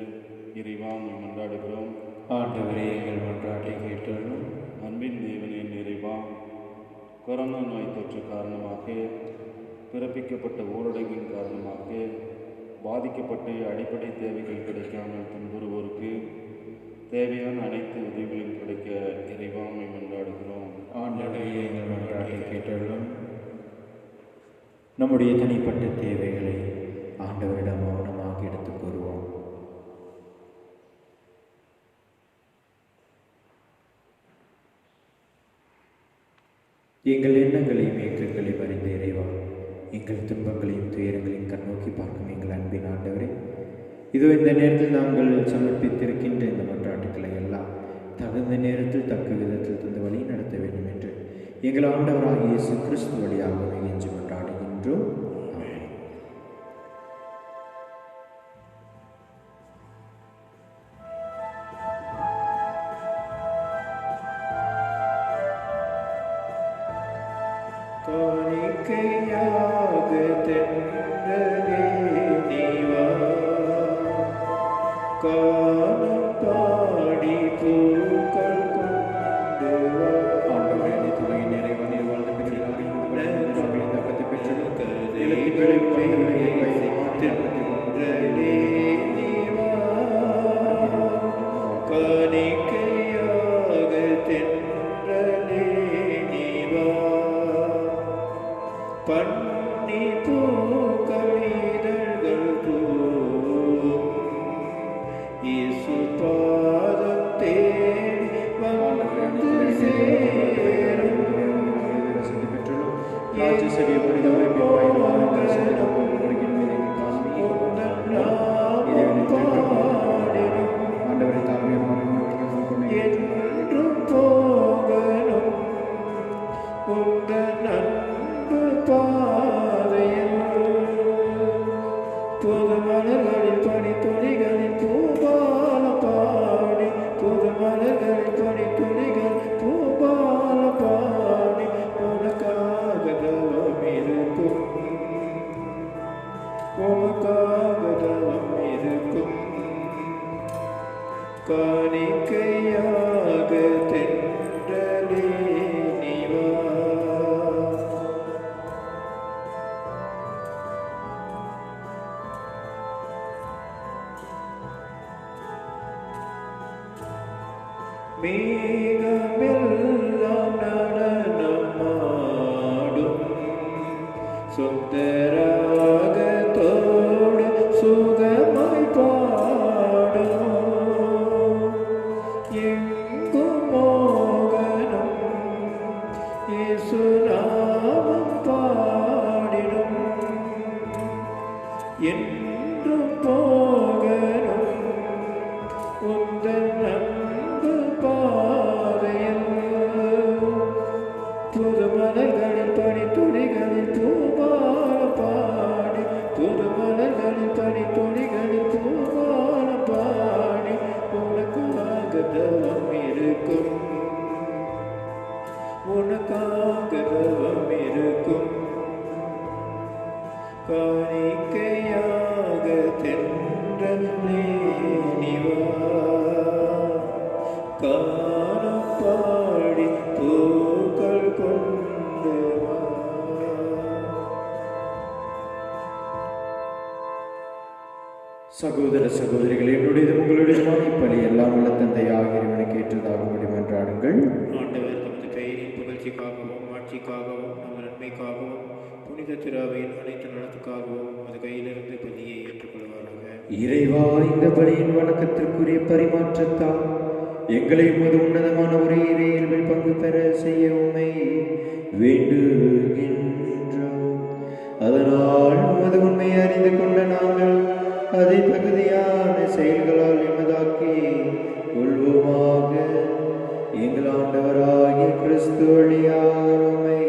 E: இறைவா உம்மை கொண்டாடுகிறோம்.
B: ஆண்டவரே, எங்கள் மன்றாட்டை கேட்டருளும்.
E: அன்பின் தேவனே இறைவா, கொரோனா நோய் தொற்று காரணமாக பிறப்பிக்கப்பட்ட ஊரடங்கின் காரணமாக பாதிக்கப்பட்டு அடிப்படை தேவைகள் கிடைக்காமல் துன்புறுவோருக்கு தேவையான அனைத்து உதவிகளும் கிடைக்க இறைவாமை கொண்டாடுகிறோம்.
A: ஆண்டவரே, எங்கள் மன்றாட்டை கேட்டருளும். நம்முடைய தனிப்பட்ட தேவைகளை ஆண்டவரிடம் மௌனமாக எடுத்துக் கூறுவோம். எங்கள் எண்ணங்களையும் ஏக்கங்களையும் அறிந்த இறைவா, எங்கள் துன்பங்களையும் துயரங்களையும் கண்ணோக்கி பார்க்கும் எங்கள் அன்பின் ஆண்டவரே, இதோ இந்த நேரத்தில் நாங்கள் சமர்ப்பித்திருக்கின்ற இந்த மன்றாட்டுக்களை எல்லாம் தகுந்த நேரத்தில் தக்க விதத்தில் தந்த வழி நடத்த வேண்டும் என்று எங்கள் ஆண்டவராகிய இயேசு கிறிஸ்து வழியாக என்று மன்றாடுகின்றோம். காணிக்கையாக தென்றலே நீவா, காலம் பாடி பூக்கள் கொண்டு வா. ஆண்டவரே, அனைத்து உலகின் இறைவன் நீர் வாழ்ந்து பெற்றார். தப்பத்தை பெற்றது தென்றலே நீவா, காணிக்கையாக தென்றலே நீவா, பண்ணி பூக்கவிதழ்கள் பூவும் இயேசு பாதம் தேடி வந்து சேரும். என்றும் போகணும் உந்தன் அன்பு பாதையில், புது மலர்களில் பனி துளிகளில் பூபால பாடி, புது மலர்களில் பனி துளிகள் பூபால பாடி, உனக்காக தவம் இருக்கும், உனக்காக தவம் இருக்கும், காணிக்கையாக தென்றலே நீவா. மேகமெல்லாம் நடனமாடும், சுந்தராகத்தோடு சுகமாய் பாடும், எங்கும் மோகனம் இயேசு நாமம் பாடிடும், என்றும் போகணும் உந்தன் அன்பு பாதையில், புது மலர்களில் பனி துளிகளில் பூபால பாடி, புது மலர்களில் பனி துளிகளில் பூபால பாடி, உனக்காக தவம் இருக்கும், உனக்காக தவம் இருக்கும், காணிக்கையாக தென்றலே நீவா, கானம் பாடி பூக்கள் கொண்டு வா. சகோதர சகோதரிகள், என்னுடைய உங்களுடைய பணி எல்லாம் உள்ள தந்தையாக இறைவனுக்கு ஏற்றதாக மன்றாடுங்கள். ஆண்டவர் தமது பெயரின் புகழ்ச்சிக்காகவும் ஆட்சிக்காகவும் நமது நன்மைக்காகவும் புனித திராவையின் அனைத்து நலத்துக்காகவும் அது கையிலிருந்து பலியை ஏற்றுக்கொள்வாராக. இறைவா, இந்த பலியின் வணக்கத்திற்குரிய பரிமாற்றத்தால் எங்களை உமது உன்னதமான ஒரே இறையில் பங்கு பெற செய்ய உம்மை வேண்டுகின்றோம். அதனால் உமது உண்மையை அறிந்து கொண்ட நாங்கள் அதை தகுதியான செயல்களால் எமதாக்கி கொள்வோமாக. எங்கள் ஆண்டவராகிய கிறிஸ்து வழியாக உம்மை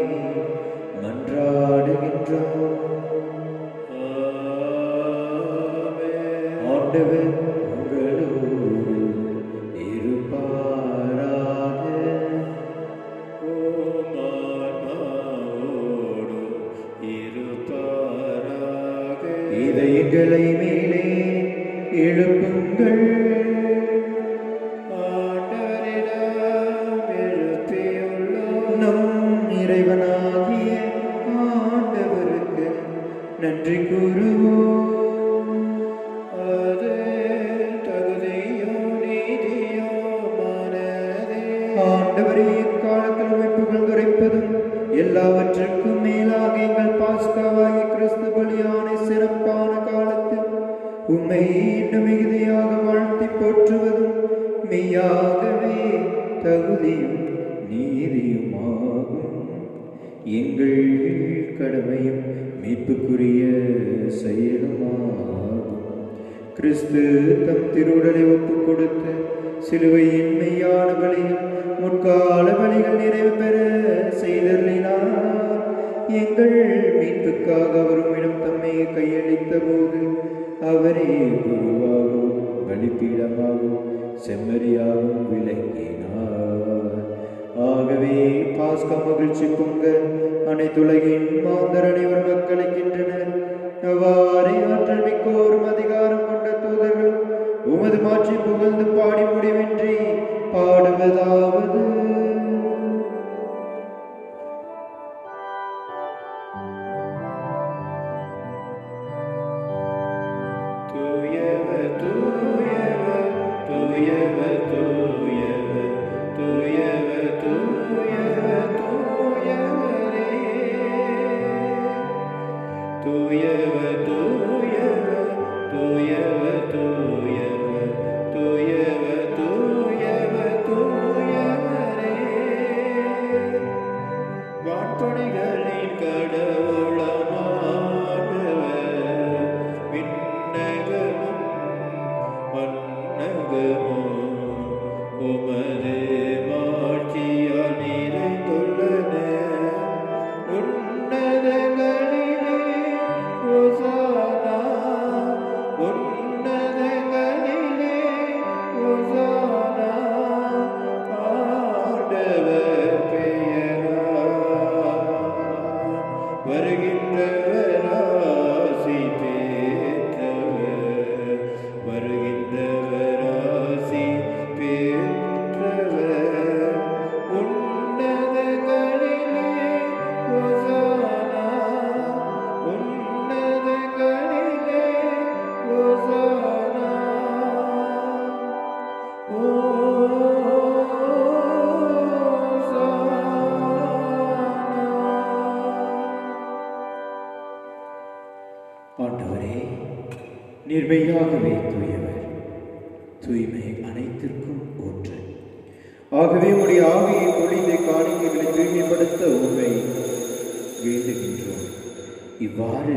A: மன்றாடுகின்றோம். ஆண்டவர் உங்களோடு இருப்பாராக. இதயங்களை மேலே எழுப்புங்கள். நம் இறைவனாகிய ஆண்டவருக்கு நன்றி கூறுவோம். எல்லாவற்றுக்கும் மேலாக எங்கள் பாஸ்காவாகிய கிறிஸ்து பலியான சிறப்பான காலத்தில் உம்மை இன்னும் மிகுதியாக வாழ்த்தி போற்றுவதும் மெய்யாகவே தகுதியும் நீதியுமாகும். எங்கள் கடமையும் மீட்புக்குரிய செயலுமாகும். கிறிஸ்து தம் திருவுடலை ஒப்புக் கொடுத்து சிலுவையின் மெய்யான பலிகள் முற்கால பலிகள் நிறைவு பெற செய்தருளினார். எங்கள் மீட்புக்காக அவருமிடம் தம்மை கையளித்த போது அவரே குருவாகவும் பலிப்பீடமாகவும் செம்மறியாகவும் விளங்கினார். ஆகவே பாஸ்கா மகிழ்ச்சி பொங்க அனைத்துலகின் மாந்தர் அனைவரும் மக்களிக்கின்றனர். அவ்வாறே ஆற்றல் மிக்கோரும் அதிகாரம் கொண்ட தூதர்களும் உமது மாற்றி புகழ்ந்து பாடி முடிவின்றி பாடுவதாவது: தூயவர் தூயவர் தூயவர் தூயவர் தூயவர் தூயவர் தூயவரே, தூயவர் தூயவர் தூயவர் தூயவர் தூயவர் தூயவர் தூயவரே. வான்படைகளின் கடவுளமானவர், விண்ணகமும் மண்ணகமும் உமது மாட்சியால் நிறைந்துள்ளன. உன்னதங்களிலே ஹோசானா, உன்னதங்களிலே ஹோசானா. ஆண்டவர் பெயரால் வருகின்றவர் ஆசி பெற்றவர், வருகின்றவர் ஆசி பெற்றவர். உன்னதங்களிலே ஹோசானா, உன்னதங்களிலே ஹோசானா. ஆண்டவரே, நிர்மையாகவே தூயவர், தூய்மை அனைத்திற்கும் ஊற்று. ஆகவே உடைய ஆவியை பொழிந்த காணிக்கைகளை தூய்மைப்படுத்த உண்மை வேண்டுகின்றோம். இவ்வாறு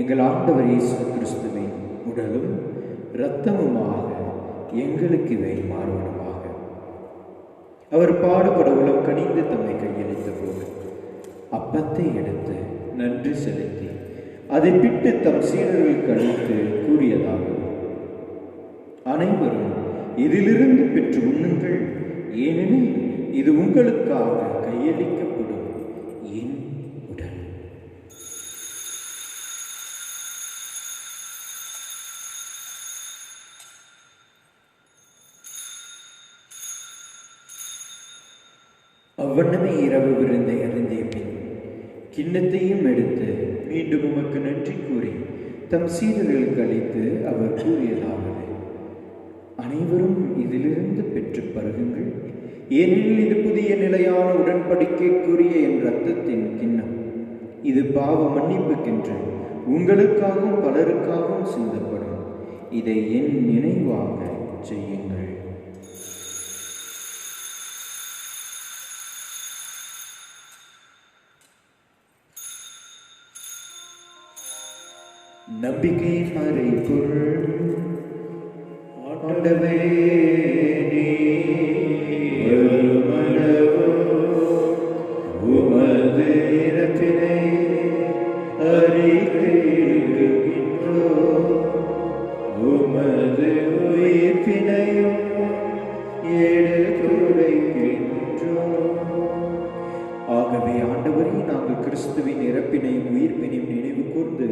A: எங்கள் ஆண்டவர் இயேசு கிறிஸ்துவின் உடலும் இரத்தமுமாக எங்களுக்கு இவை மாறுவனமாக. அவர் பாடுபட உளம் கனிந்து தம்மை கையளித்த போது அப்பத்தை எடுத்து நன்றி செலுத்தி அதை பிட்டு தம் சீடர்களுக்கு அளித்து கூறியதாவது: அனைவரும் இதிலிருந்து பெற்று உண்ணுங்கள், ஏனெனில் இது உங்களுக்காக கையளிக்கப்படும் என் உடல். அவ்வண்ணமே இரவு விருந்தை அருந்திய பின் கிண்ணத்தையும் எடுத்து மீண்டும் உமக்கு நன்றி கூறி தம் சீடர்களுக்கு அளித்து அவர் கூறியதாவது: அனைவரும் இதிலிருந்து பெற்று பருகுங்கள், ஏனெனில் இது புதிய நிலையான உடன்படிக்கைக்குரிய என் இரத்தத்தின் கிண்ணம். இது பாவ மன்னிப்புக்கென்று உங்களுக்காகவும் பலருக்காகவும் சிந்தப்படும். இதை என் நினைவாக செய்யுங்கள். நம்பிக்கையின் மறைபொருள் ஆண்டவே, உமது இறப்பினை அறிக்கையிடுகின்றோம், உமது உயிர்ப்பினையும் எடுத்துரைக்கின்றோம். ஆகவே ஆண்டவரே, நாங்கள் கிறிஸ்துவின் இறப்பினையும் உயிர்ப்பினையும் நினைவு கூர்ந்து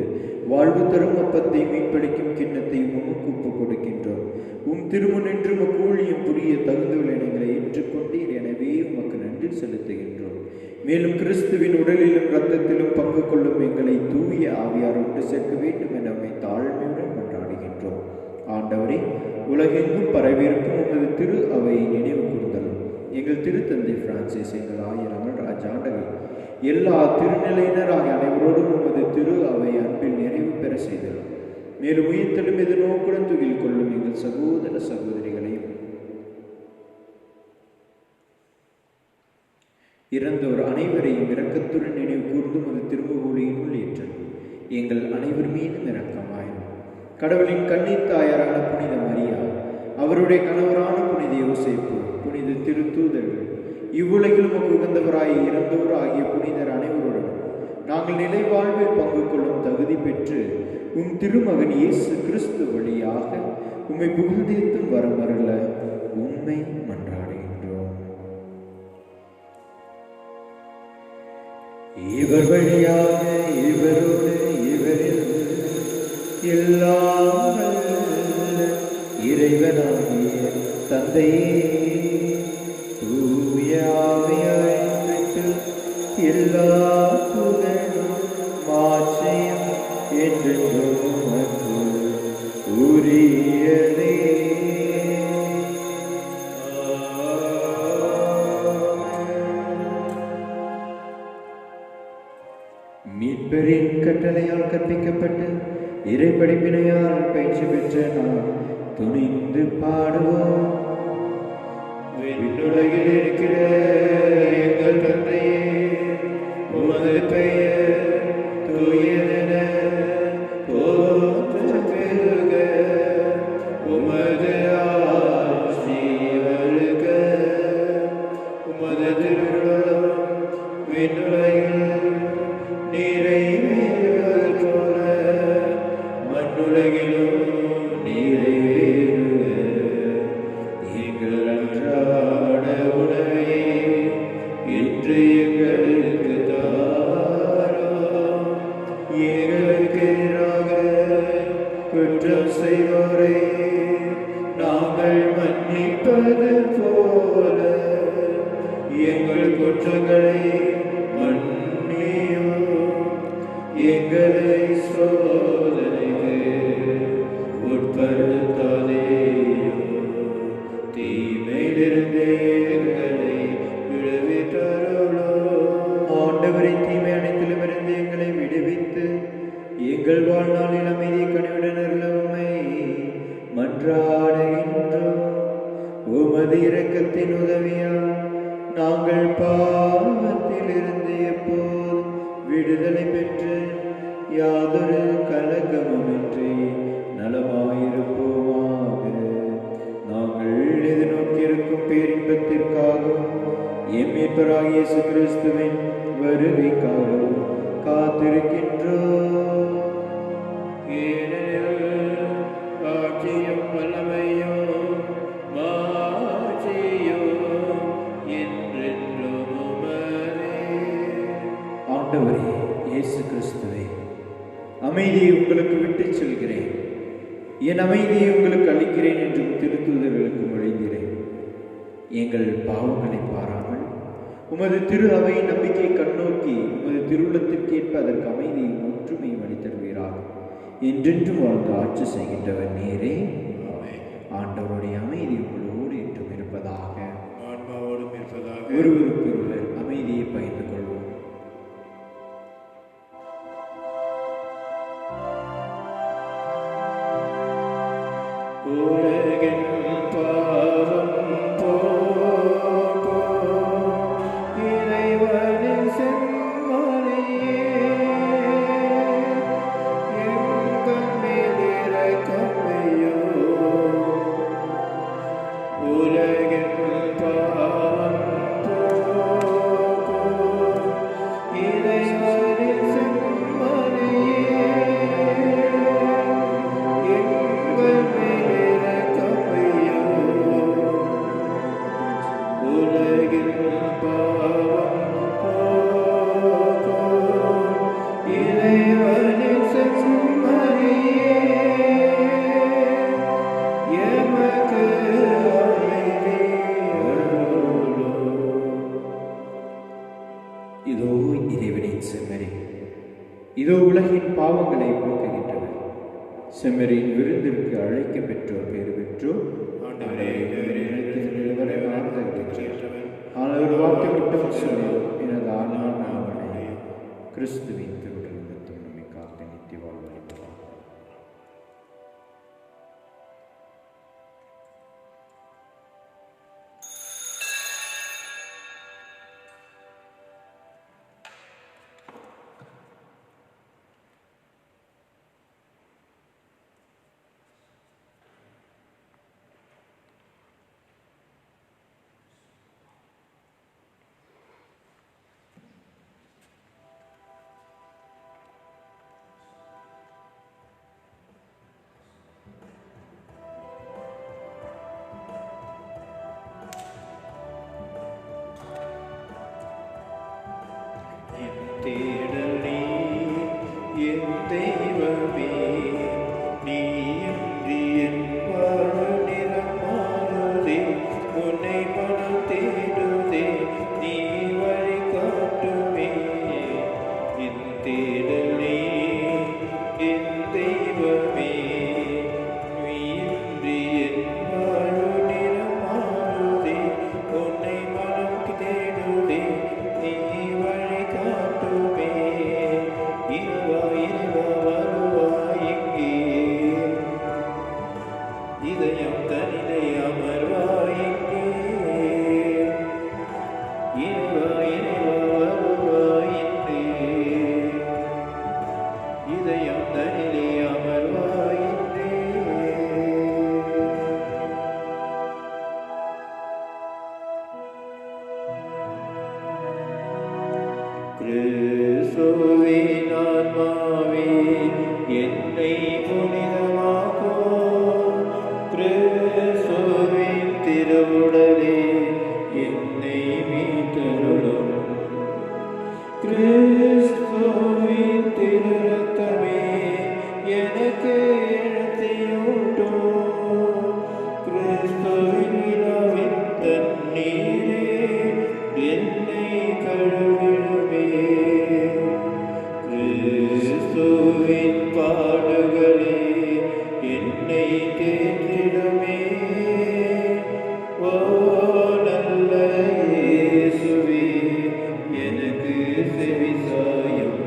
A: வாழ்வு தரும் அப்பத்தை மீட்பளிக்கும் கிண்ணத்தையும் உமக்கு ஒப்புக் கொடுக்கின்றோம். உம் திருமுன்னின்று உமக்கு ஊழியம் புரிய தகுந்தவர்கள் எங்களை ஏற்றுக்கொண்டீர். எனவே உமக்கு நன்றி செலுத்துகின்றோம். மேலும் கிறிஸ்துவின் உடலிலும் இரத்தத்திலும் பங்கு கொள்ளும் எங்களை தூய ஆவியார் ஒன்று சேர்க்க வேண்டும் என நம்மை தாழ்மையுடன் கொண்டாடுகின்றோம். ஆண்டவரே, உலகெங்கும் பரவியிருக்கும் உமது திரு அவையை நினைவு கூர்ந்தலும் எங்கள் திருத்தந்தை பிரான்சிஸ், எங்கள் ஆயர் அமல்ராஜ் ஆண்டவர், எல்லா திருநிலையினர் ஆகிய அனைவரோடும் உமது திரு அவை அன்பில் நிறைவு பெற செய்தலும். மேலும் உயிர்த்தெழும் எதிர்நோக்குடன் துகில் கொள்ளும் எங்கள் சகோதர சகோதரிகளையும் இறந்தோர் அனைவரையும் இரக்கத்துடன் நினைவு கூர்ந்து உமது திருமுகொலியினுள் ஏற்றலும். எங்கள் அனைவர் மீதும் இரக்கமாயும். கடவுளின் கண்ணீர் தாயாரான புனித மரியா, அவருடைய கணவரான புனித யோசேப்பு, புனித திருத்தூதர்கள், இவ்வுலகிலும் உகந்தவராய் இறந்தோர் ஆகிய புனிதர் அனைவருடன் நாங்கள் நிலை வாழ்வில் பங்கு கொள்ளும் தகுதி பெற்று உம் திருமகன் இயேசு கிறிஸ்து வழியாக உம்மை புகழ்ந்தேத்தும் வரமருள உண்மை மன்றாடுகின்றோம். இவர் வழியாக இவரோடு இவரில் எல்லாம் இறைவனாகிய தந்தையே, தூய ஆவியாருக்கு எல்லா புகழும் மாட்சியும் என்றென்றும் உமக்கு உரியதே. மீட்பரின் கட்டளையால் கற்பிக்கப்பட்டு இறைப்படிப்பினையால் பயிற்சி பெற்ற நாம் துணிந்து பாடுவோம். விண்ணுலகில் இருக்கிற எங்கள் தந்தையே, உமது பெயர் தூயதென போற்றப் பெறுக. உமது ஆட்சி வருக. உமது திருவுளம் விண்ணுலகில் நிறைவேறுவது போல மண்ணுலகிலும் நிறைவேறுக. எங்கள் அன்றாட உணவை இன்று எங்களுக்கு தாரும். எங்களுக்கு எதிராக குற்றம் செய்வோரை நாங்கள் மன்னிப்பது போல எங்கள் குற்றங்களை மன்னியும். எங்களை சோதனைக்கு உட்படுத்தாதேயும், தீமையிலிருந்து எங்களை விடுவித்தருளும். ஆண்டவரை தீமை அனைத்திலும் இருந்து எங்களை விடுவித்து எங்கள் வாழ்நாளில் அமைதி கனிவுடன் உம்மை மன்றாடுகின்றோம். உமது இரக்கத்தின் உதவியால் நாங்கள் பாவத்திலிருந்து எப்போதும் விடுதலை பெற்று யாதொரு கலக்கமுமின்றி நலமாயிருப்போமாக. நாங்கள் எதிர்நோக்கியிருக்கும் பேரின்பத்திற்காகவும் எம் மீட்பராகிய இயேசு கிறிஸ்துவின் வருகைக்காகவும் காத்திருக்கின்றோம். ஏனெனில் ஆட்சியும் வல்லமையும் மாட்சியும் என்றென்றும் உமதே. ஆண்டவரே இயேசு கிறிஸ்துவே, அமைதியை உங்களுக்கு விட்டுச் செல்கிறேன், என் அமைதியை உங்களுக்கு அளிக்கிறேன் என்றும் திருத்தூதர்களுக்கு மொழிகிறேன். எங்கள் பாவங்களை பாராமல் உமது திரு அவை நம்பிக்கை கண்ணோக்கி உமது திருவுளத்திற்கேற்ப அதற்கு அமைதியும் ஒற்றுமையும் அளித்தருவீராக. என்றென்றும் வாழ்ந்து ஆட்சி செய்கின்றவர் நீரே. ஆண்டவருடைய அமைதி உங்களோடு என்றும் இருப்பதாக. ஒருவருக்கொருவர் அமைதியை பகிர்ந்து கொள்வோம். உலகின் பாவம் போக்கும் இறைவனின் செம்மறியே, எங்கள் மேல் இரக்கம் வையும். உலகின் பாவம் போக்கும் இறைவனின் செம்மறியே, எங்கள் மேல் இரக்கம் வையும். உலகின் பாவம் போக்கும் இறைவனின் செம்மறியே, எமக்கு அமைதி அருளும். இதோ இறைவனின் செம்மறி, இதோ உலகின் பாவங்களை போக்குகின்றனர். செம்மறியின் விருந்திற்கு அழைக்க பெற்றோர் பேறு பெற்றோர். ஆனால் ஒரு வார்த்தை மட்டும் சொல்லி எனது ஆன்மா நாவனை
B: கிறிஸ்துவின் திருவுடல் ரத்தம் நம்மை காத்து நித்திய வாழ்வு அளிப்பதாக.
A: தேடல் நீ என் தெய்வமே, நீ இன்றி என் வாழ்வு நிறமானதே. உன்னை மனம் தேடுதே, நீ வழி காட்டுமே. என் தேடல் நீ என் தெய்வமே, நீ இன்றி என் வாழ்வு நிறமானதே. உன்னை மனம் தேடுதே, நீ வழி காட்டுமே. இறைவா இறைவா வருவாய் இங்கே, இதயம் தனிலே அமர்வாய் இங்கே. இறைவா இறைவா வருவாய் இங்கே, இதயம் தனிலே அமர்வாய் இங்கே. கிறிஸ்துவின் ஆன்மாவே, என்னை புனிதமாக்கும். கிறிஸ்துவின் திருவுடலே, என்னை மீட்டருளும். கிறிஸ்துவின் திரு ரத்தமே, எனக்கு எழுத்தியூட்டும். கிறிஸ்துவின் விழாவின் தண்ணீரே, என்னை கழுவிடுமே. கிறிஸ்துவின் பாடுகளே, என்னை தேற்றிடுமே. ஓ நல்ல இயேசுவே, எனக்கு செவிசாயும்.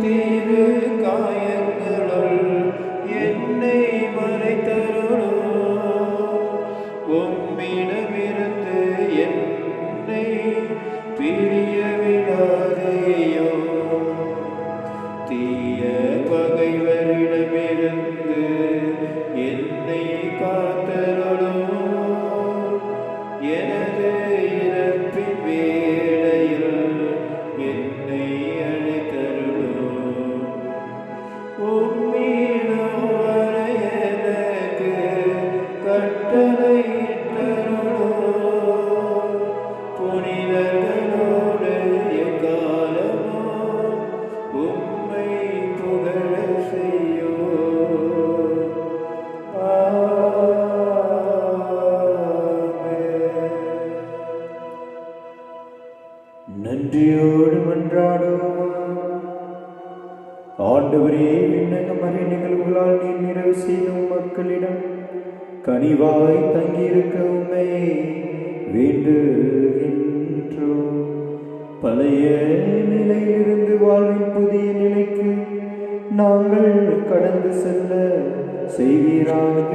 A: திரு காயங்களுள் என்னை மறைத்தருளும். உம்மிடமிருந்து என்னை பிரிய விடாதேயும். தீய பகைவரிடமிருந்து என்னை காத்தருளும். எனது இறப்பின் வேளையில் என்னை அழைத்தருளும். உம்மிடம் வர எனக்கு கட்டளையிட்டருளும். புனிதர்களோடு எக்காலமும் உம்மை புகழச் செய்யும். ஆமென்.
B: நன்றியோடு மன்றாடுவோம். ஆண்டவரே, விண்ணகம் மறை நிகழ்வுகளால் நீர் நிறைவு செய்யும் மக்களிடம் கனிவாய் தங்கியிருக்க உம்மை வேண்டுகின்றோம். பழைய நிலையிலிருந்து வாழ்வின் புதிய நிலைக்கு நாங்கள் கடந்து செல்ல செய்வீராக.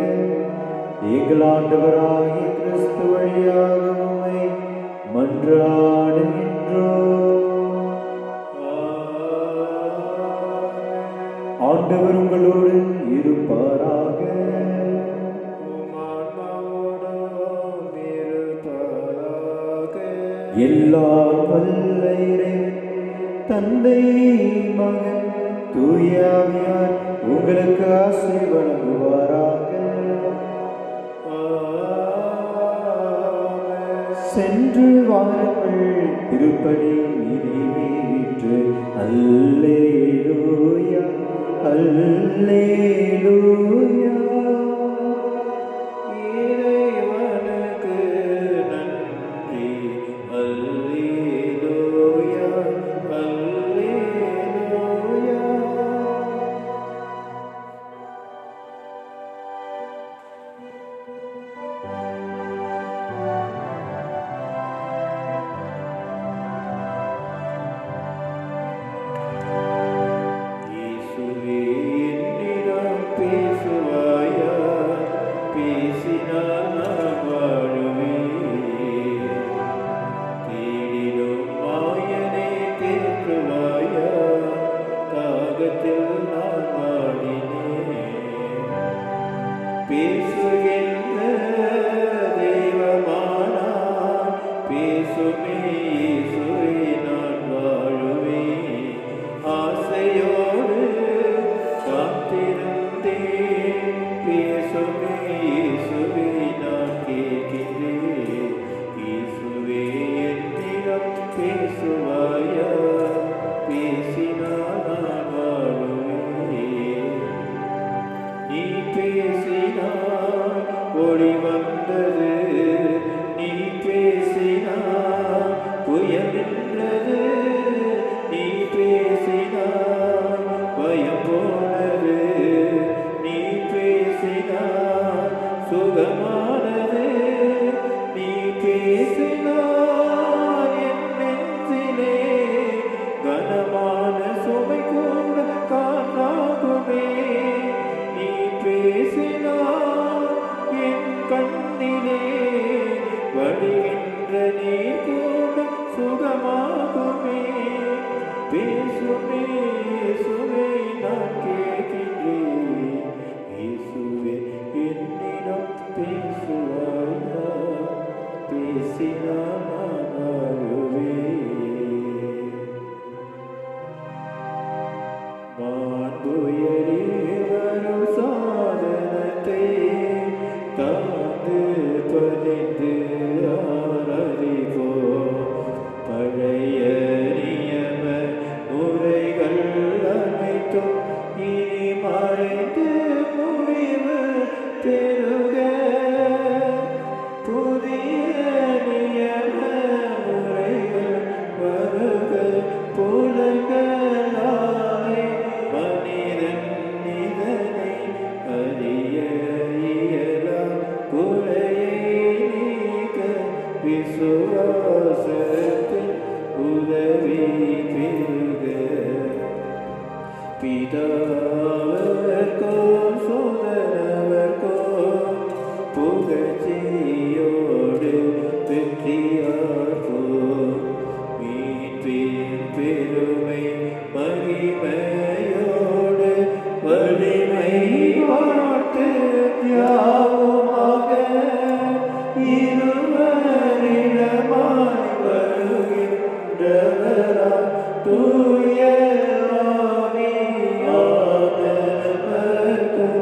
B: எங்கள் ஆண்டவராகிய கிறிஸ்து வழியாக உம்மை மன்றாடுகின்றோம். ஆண்டவர் உங்களோடு இருப்பாராக. எல்லாம் வல்ல இறைவன் தந்தை மகன் தூய ஆவியார் உங்களுக்கு ஆசை வழங்குவாராக. சென்று வாருங்கள், திருப்பலி நிறைவேற்று. அல்லேலூயா அல்லேலூயா.
A: இறைவனுக்கு நன்றி. அல்லேலூயா அல்லேலூயா. பேசுமே இயேசுவே நான் வாழுவேன். ஆசையோடு காத்திருந்தேன். பேசுமே இயேசுவே நான் கேட்கின்றேன். இயேசுவே என்னிடம் பேசுவாயா? பேசினால் நான் வாழுவேன். நீ பேசினாய் ஒளி வந்தது. நீ பேசினாய் புயல் நின்றது. நீ பேசினாய் பயம் போனது. நீ பேசினாய் சுகமானது. நீ பேசினாய் என் நெஞ்சிலே கனமான சுமை கூட காற்றாகுமே. நீ பேசினாய் என் கண்ணிலே வடிகின்ற நீர் கூட சுகமாகுமே. பேசுமே இயேசுவே நான் கேட்கின்றேன். இயேசுவே என்னிடம் பேசுவாயா? பேசினால் நான் வாழுவேன். மாண்புயரி வரும் சாதனத்தை தாழ்ந்து பணிந்து ஆராதிப்போம். பழைய நியம முறைகள் அனைத்தும் இனி மறைந்து முடிவு பெறுக. புதிய நியம முறைகள் வருக. புலங்களாலே மனிதன் இதனை அறிய இயலா. குறையை நீக்க விசுவாசத்தின் உதவி பெறுக. பிதாவர்க்கும் சோதரவர்க்கும் புகழ்ச்சியோடு வெற்றியார்க்கும் மீட்பின் பெருமை மகிமையோடு வலிமை வாழ்த்து யாவுமாக. இருவரிடமாய் வருகின்றவரா தூய ஆவியானவர்க்கும்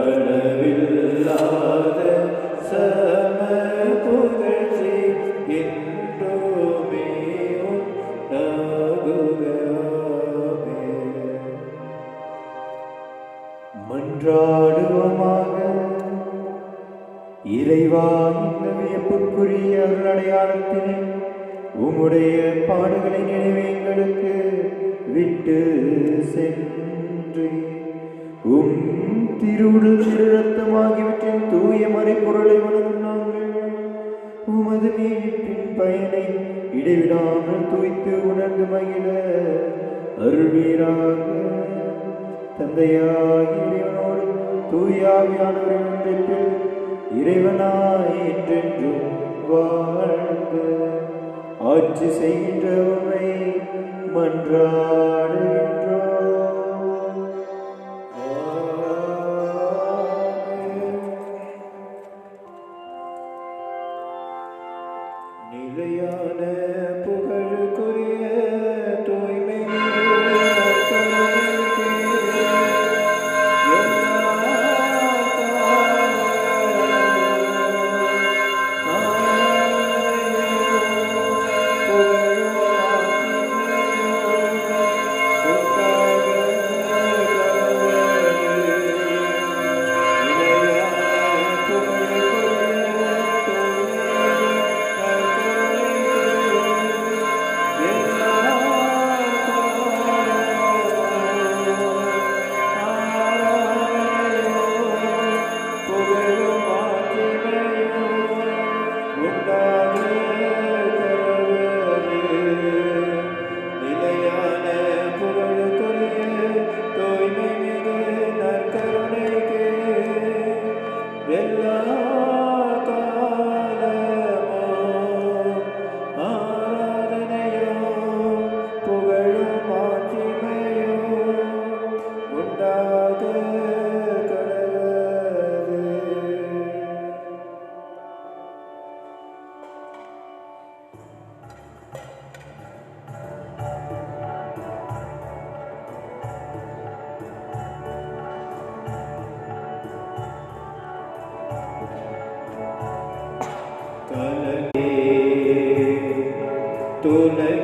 A: அளவில்லாத சம புகழ்ச்சி என்றுமே உண்டாகுக. ஆமென். மன்றாடுவோமாக. இறைவா, இந்த வியப்புக்குரிய அருளடையாளத்தினை உம்முடைய பாடுகளை நினைவு எங்களுக்கு விட்டு சென்று உம் திருவுடல் திருரத்தம் ஆகியவற்றின் தூய மறைப்பொருளை வழங்கும் நாங்கள் உமது மீட்பின் பயனை இடைவிடாமல் தூய்த்து உணர்ந்து மகிழ அருள்வீராக. தந்தையாகிய இறைவனோடு தூயாவியானவரின் ஒன்றிப்பில் இறைவனாய் என்றென்றும் வாழ்ந்து ஆட்சி செய்கின்றவரை மன்றாடுகின்றோம். ஆமென். நிலையான புகழுக்குரிய தூய்மை புகழும் துணை